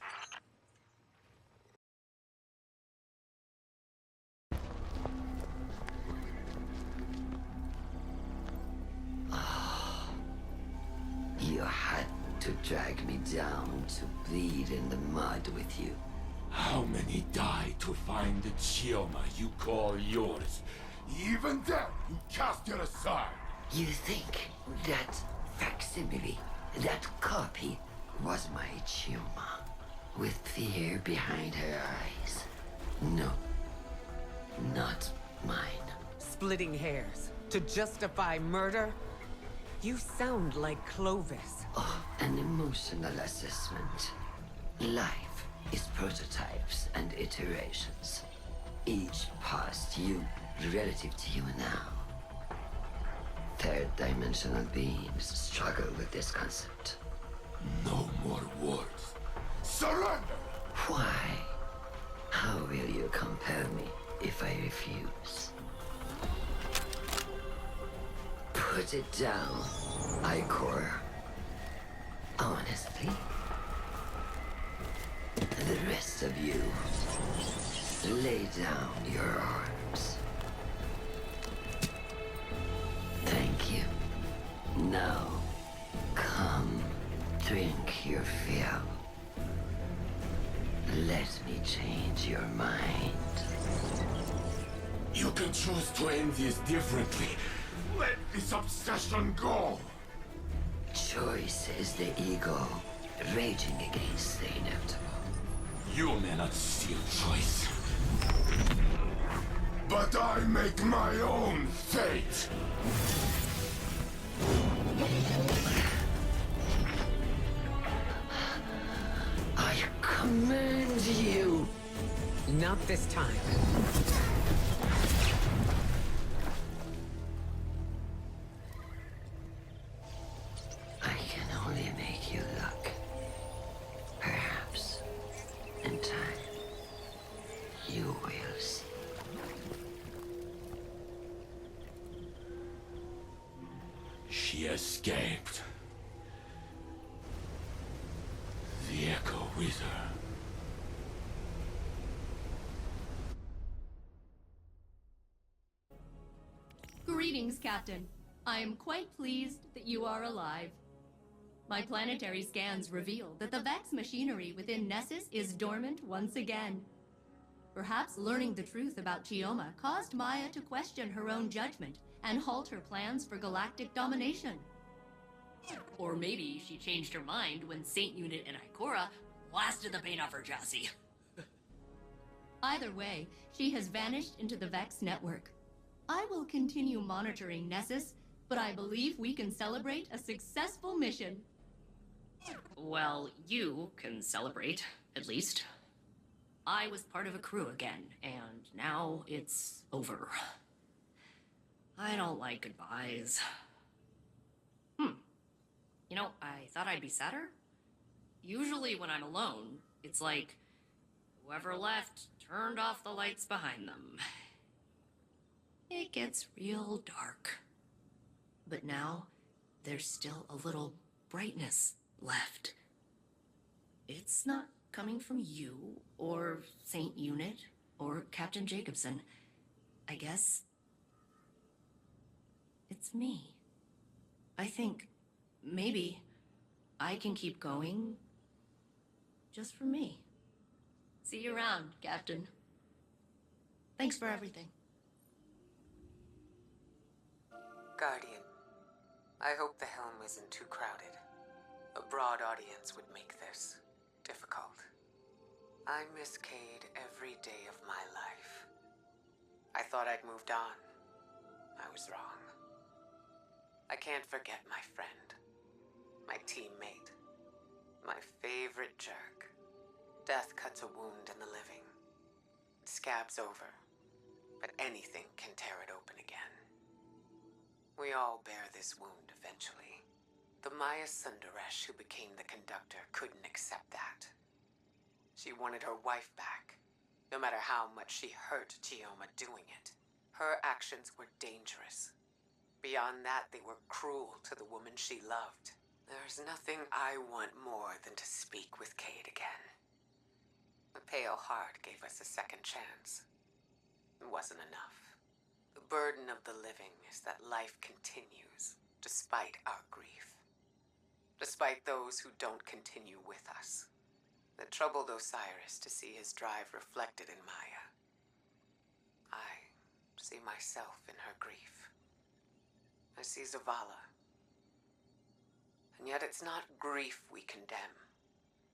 You had to drag me down to bleed in the mud with you. How many died to find the Chioma you call yours? Even then, you cast it aside. You think that facsimile, that copy, was my Chioma, with fear behind her eyes? No, not mine. Splitting hairs to justify murder? You sound like Clovis. Oh, an emotional assessment. Life is prototypes and iterations. Each past you relative to you now. Third-dimensional beings struggle with this concept. No more words. Surrender! Why? How will you compel me if I refuse? Put it down, Icor. Honestly. The rest of you, lay down your arms. Thank you. Now, come, drink your fill. Let me change your mind. You can choose to end this differently. Let this obsession go! Choice is the ego, raging against the inevitable. You may not see a choice. But I make my own fate! I command you! Not this time. I can only make you look. Perhaps, in time, you will see. She escaped. The Echo with her. Greetings, Captain. I am quite pleased that you are alive. My planetary scans reveal that the Vex machinery within Nessus is dormant once again. Perhaps learning the truth about Chioma caused Maya to question her own judgment and halt her plans for galactic domination. Or maybe she changed her mind when Saint Unit and Ikora blasted the paint off her chassis. Either way, she has vanished into the Vex network. I will continue monitoring Nessus, but I believe we can celebrate a successful mission. Well, you can celebrate, at least. I was part of a crew again, and now it's over. I don't like goodbyes. You know, I thought I'd be sadder. Usually when I'm alone, it's like whoever left turned off the lights behind them. It gets real dark. But now, there's still a little brightness left. It's not coming from you, or Saint Unit, or Captain Jacobson. I guess it's me. I think maybe I can keep going just for me. See you around, Captain. Thanks for everything. Guardian, I hope the helm isn't too crowded. A broad audience would make this difficult. I miss Cade every day of my life. I thought I'd moved on. I was wrong. I can't forget my friend, my teammate, my favorite jerk. Death cuts a wound in the living. It scabs over, but anything can tear it open again. We all bear this wound eventually. The Maya Sundaresh who became the conductor couldn't accept that. She wanted her wife back, no matter how much she hurt Chioma doing it. Her actions were dangerous. Beyond that, they were cruel to the woman she loved. There's nothing I want more than to speak with Cade again. The Pale Heart gave us a second chance. It wasn't enough. The burden of the living is that life continues, despite our grief. despite those who don't continue with us. It troubled Osiris to see his drive reflected in Maya. I see myself in her grief. I see Zavala. And yet it's not grief we condemn,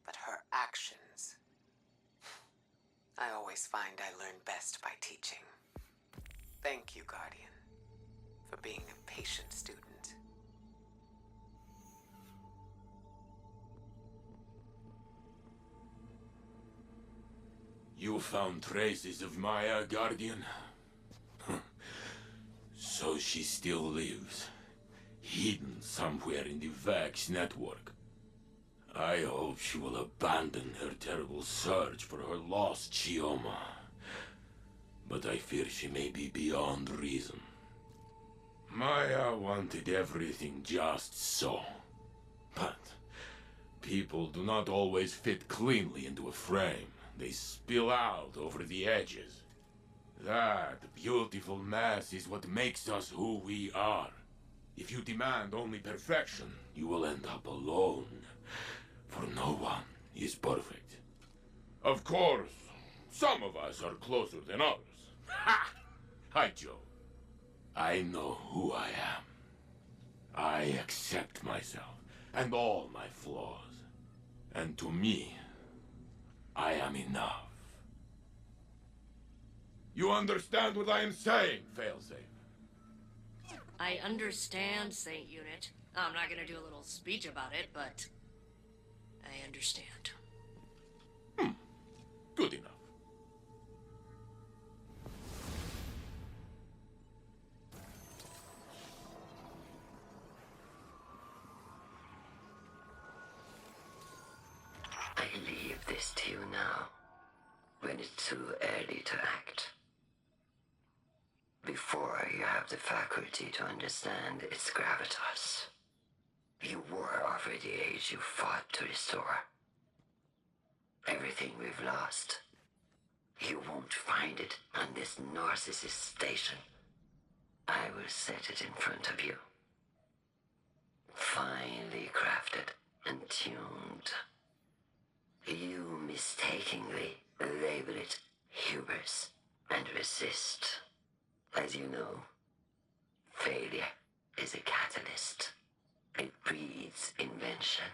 but her actions. I always find I learn best by teaching. Thank you, Guardian, for being a patient student. You found traces of Maya, Guardian? So she still lives, hidden somewhere in the Vex network. I hope she will abandon her terrible search for her lost Chioma. But I fear she may be beyond reason. Maya wanted everything just so. But people do not always fit cleanly into a frame. They spill out over the edges. That beautiful mess is what makes us who we are. If you demand only perfection, you will end up alone. For no one is perfect. Of course, some of us are closer than others. Ha! Hi, Joe. I know who I am. I accept myself and all my flaws. And to me, I am enough. You understand what I am saying, Failsafe? I understand, Saint Unit. I'm not gonna do a little speech about it, but I understand. Good enough. I leave this to you now, when it's too early to act. Before you have the faculty to understand its gravitas. You were offered the age you fought to restore. Everything we've lost, you won't find it on this narcissist station. I will set it in front of you. Finely crafted and tuned. You mistakenly label it hubris and resist. As you know, failure is a catalyst. It breeds invention.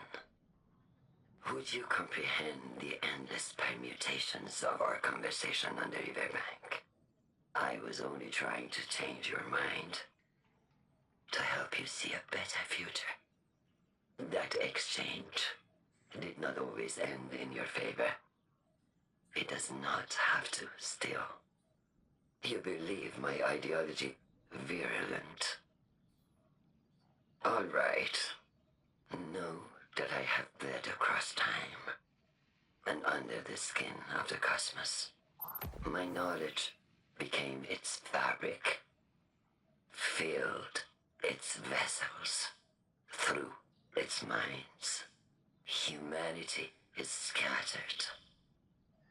Would you comprehend the endless permutations of our conversation on the riverbank? I was only trying to change your mind, to help you see a better future. That exchange did not always end in your favor. It does not have to, still. You believe my ideology virulent. All right. Know that I have bled across time and under the skin of the cosmos. My knowledge became its fabric, filled its vessels, through its minds. Humanity is scattered,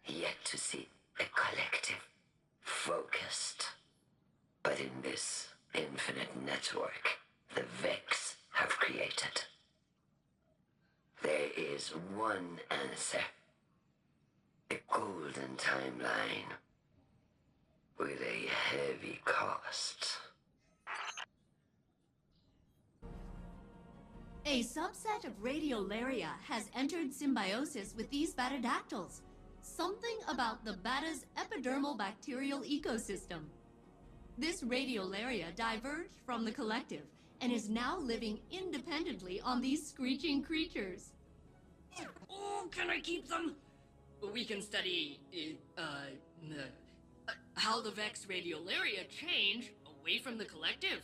yet to see a collective, focused. But in this infinite network the Vex have created, there is one answer. A golden timeline with a heavy cost. A subset of Radiolaria has entered symbiosis with these batadactyls. Something about the bata's epidermal bacterial ecosystem. This Radiolaria diverged from the collective and is now living independently on these screeching creatures. Oh, can I keep them? We can study, how the Vex Radiolaria change away from the collective.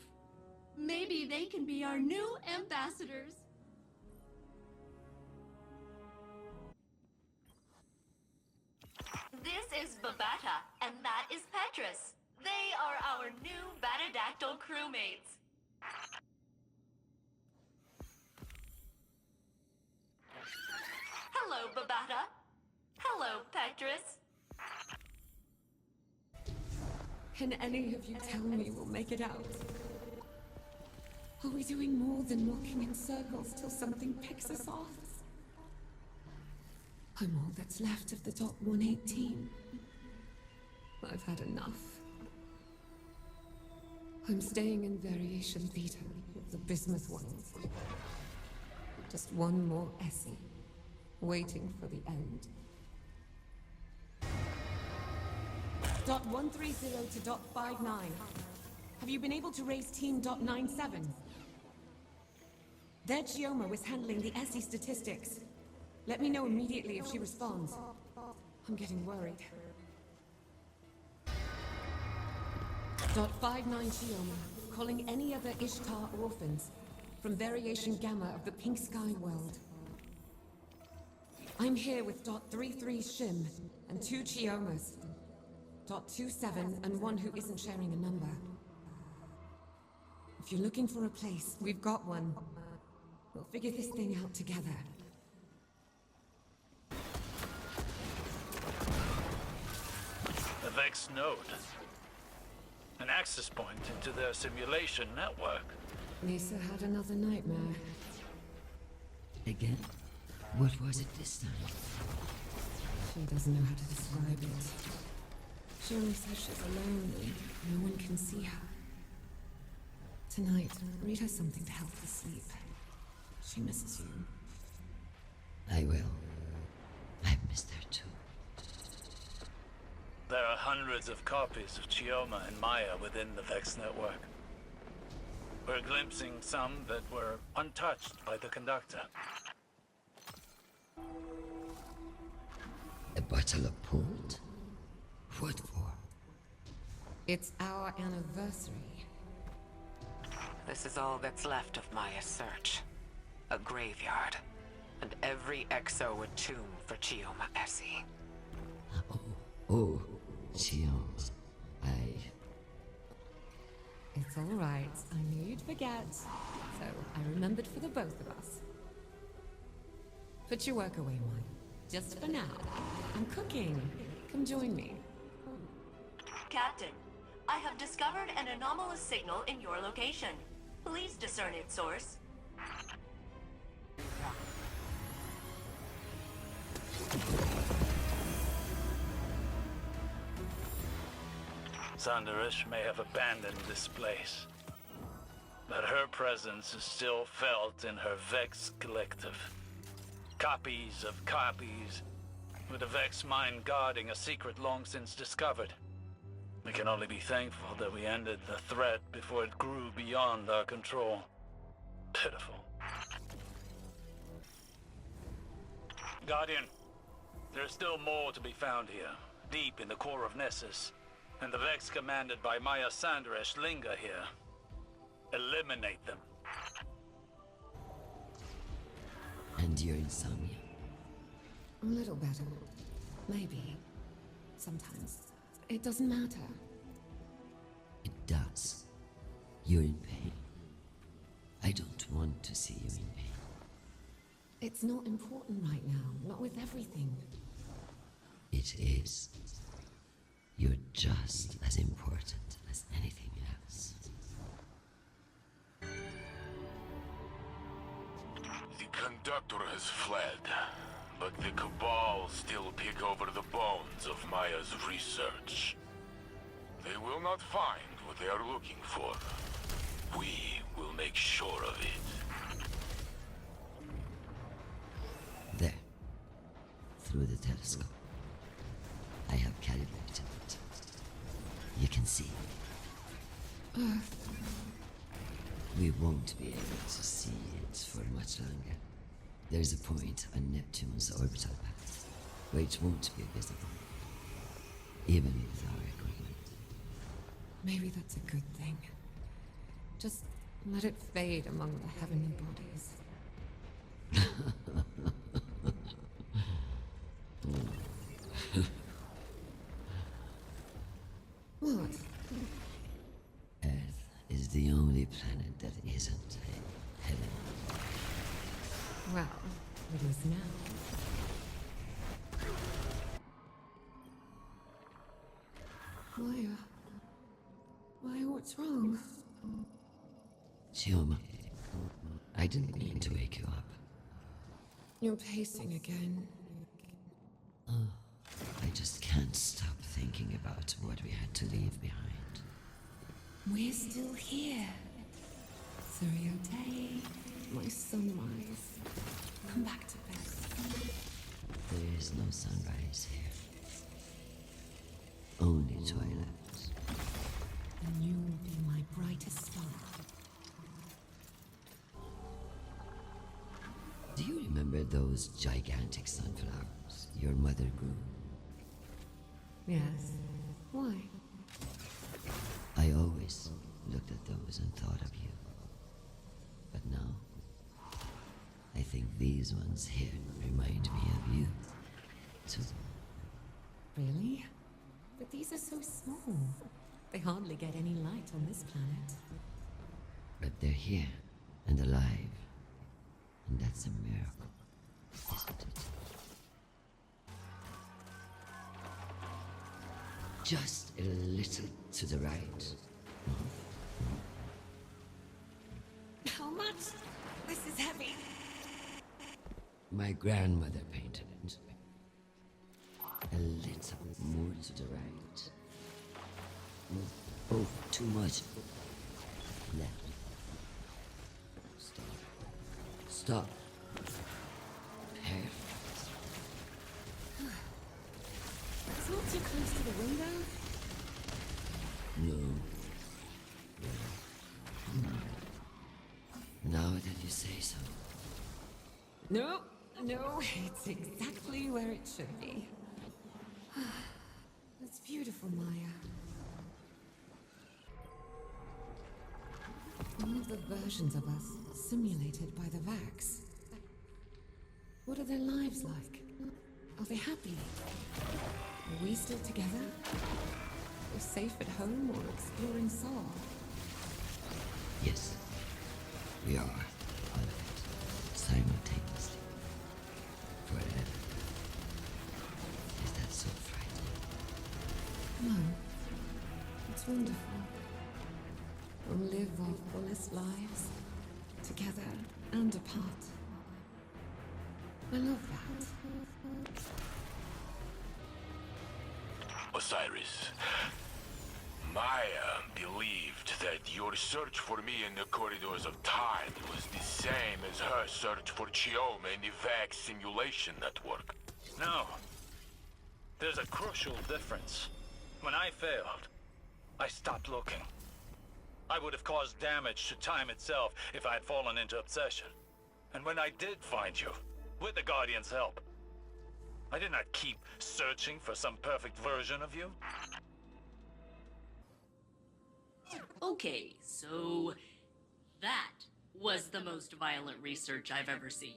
Maybe they can be our new ambassadors. This is Babata, and that is Petrus. They are our new Batadactyl crewmates. Hello, Babata. Hello, Petrus. Can any of you tell me we'll make it out? Are we doing more than walking in circles till something picks us off? I'm all that's left of the Dot 118. I've had enough. I'm staying in Variation Theta with the Bismuth ones. Just one more Essie, waiting for the end. Dot 130 to Dot 59. Have you been able to raise Team Dot 97? Their Chioma was handling the Essie statistics. Let me know immediately if she responds. I'm getting worried. Dot 59 Chioma, calling any other Ishtar orphans from Variation Gamma of the Pink Sky world. I'm here with Dot 33 Shim and 2 Chiomas. Dot 27 and one who isn't sharing a number. If you're looking for a place, we've got one. We'll figure this thing out together. The Vex node. An access point into their simulation network. Lisa had another nightmare. Again? What was it this time? She doesn't know how to describe it. She only says she's alone and no one can see her. Tonight, read her something to help her sleep. She misses you. I will. I've missed her too. There are hundreds of copies of Chioma and Maya within the Vex network. We're glimpsing some that were untouched by the conductor. A bottle of port? What for? It's our anniversary. This is all that's left of Maya's search. A graveyard. And every exo a tomb for Chioma Essie. Oh, Chioma. It's all right. I knew you'd forget. So I remembered for the both of us. Put your work away, Maya. Just for now. I'm cooking. Come join me. Captain, I have discovered an anomalous signal in your location. Please discern its source. Sandarish may have abandoned this place, but her presence is still felt in her Vex collective. Copies of copies, with the Vex mind guarding a secret long since discovered. We can only be thankful that we ended the threat before it grew beyond our control. Pitiful. Guardian, there's still more to be found here, deep in the core of Nessus. And the Vex commanded by Maya Sandresh linger here. Eliminate them. And your insomnia? A little better. Maybe. Sometimes. It doesn't matter. It does. You're in pain. I don't want to see you in pain. It's not important right now. Not with everything. It is. You're just as important as anything else. The conductor has fled, but the Cabal still pick over the bones of Maya's research. They will not find what they are looking for. We will make sure of it. There. Through the telescope. I have calibrated it. You can see. We won't be able to see it for much longer. There's a point on Neptune's orbital path where it won't be visible. Even with our equipment. Maybe that's a good thing. Just let it fade among the heavenly bodies. What? Earth is the only planet that isn't heaven. Well, it is now. Maya. Maya, what's wrong? Chioma, I didn't mean to wake you up. You're pacing again. I just can't stop thinking about what we had to leave behind. We're still here. Surya Day, my sunrise. Come back to bed. There is no sunrise here. Only twilight. And you will be my brightest star. Do you remember those gigantic sunflowers your mother grew? Yes. Why? I always looked at those and thought of you. But now, I think these ones here remind me of you, too. Really? But these are so small. They hardly get any light on this planet. But they're here and alive. And that's a miracle, isn't it? Just a little to the right. How much? This is heavy. My grandmother painted it. A little more to the right. Oh, too much. Left. Stop. Stop. Perfect. It's not too close to the window. No. Now that you say so. No, no, it's exactly where it should be. It's beautiful, Maya. All of the versions of us simulated by the Vax. What are their lives like? Are they happy? Are we still together? Or safe at home or exploring Sol? Yes. We are all of it. Simultaneously. Forever. Is that so frightening? No. It's wonderful. We'll live our fullest lives, together and apart. I love that. Osiris, Maya believed that your search for me in the corridors of time was the same as her search for Chioma in the Vax simulation network. No. There's a crucial difference. When I failed, I stopped looking. I would have caused damage to time itself if I had fallen into obsession. And when I did find you, with the Guardian's help, I did not keep searching for some perfect version of you. Okay, so that was the most violent research I've ever seen.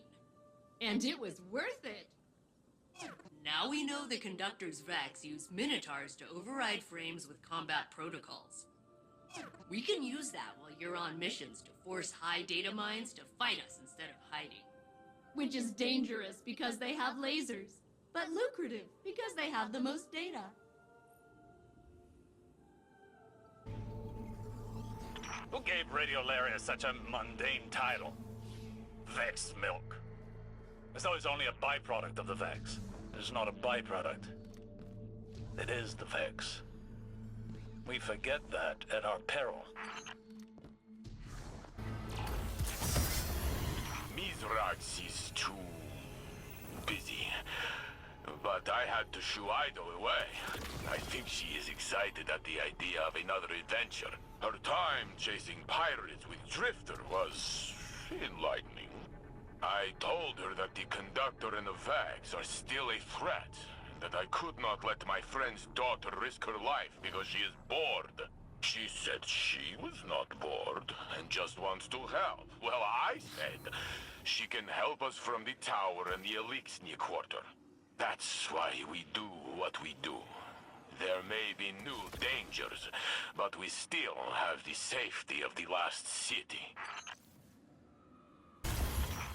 And it was worth it. Now we know the Conductor's Vax use Minotaurs to override frames with combat protocols. We can use that while you're on missions to force high data mines to fight us instead of hiding. Which is dangerous because they have lasers, but lucrative because they have the most data. Who gave Radiolaria such a mundane title? Vex milk. As though it's only a byproduct of the Vex. It's not a byproduct. It is the Vex. We forget that at our peril. Mithrax is too busy. But I had to shoo Ido away. I think she is excited at the idea of another adventure. Her time chasing pirates with Drifter was enlightening. I told her that the Conductor and the Vax are still a threat, and that I could not let my friend's daughter risk her life because she is bored. She said she was not bored, and just wants to help. Well, I said she can help us from the tower and the Elixir Quarter. That's why we do what we do. There may be new dangers, but we still have the safety of the last city.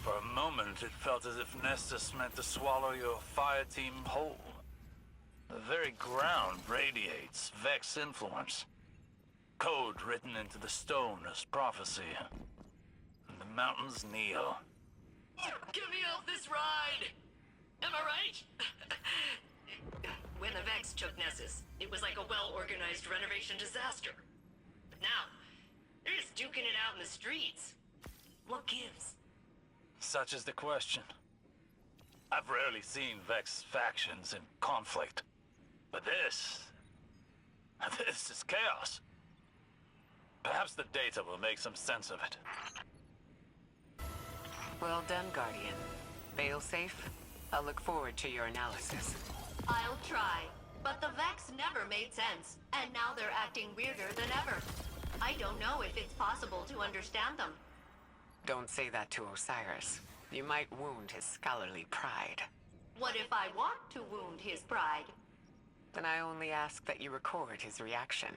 For a moment, it felt as if Nessus meant to swallow your fire team whole. The very ground radiates Vex influence. code written into the stone as prophecy. And the mountains kneel. Get me off this ride! Am I right? When the Vex took Nessus, it was like a well-organized renovation disaster. But now, they're just duking it out in the streets. What gives? Such is the question. I've rarely seen Vex factions in conflict. But this is chaos. Perhaps the data will make some sense of it. Well done, Guardian. Failsafe, I'll look forward to your analysis. I'll try. But the Vex never made sense, and now they're acting weirder than ever. I don't know if it's possible to understand them. Don't say that to Osiris. You might wound his scholarly pride. What if I want to wound his pride? Then I only ask that you record his reaction.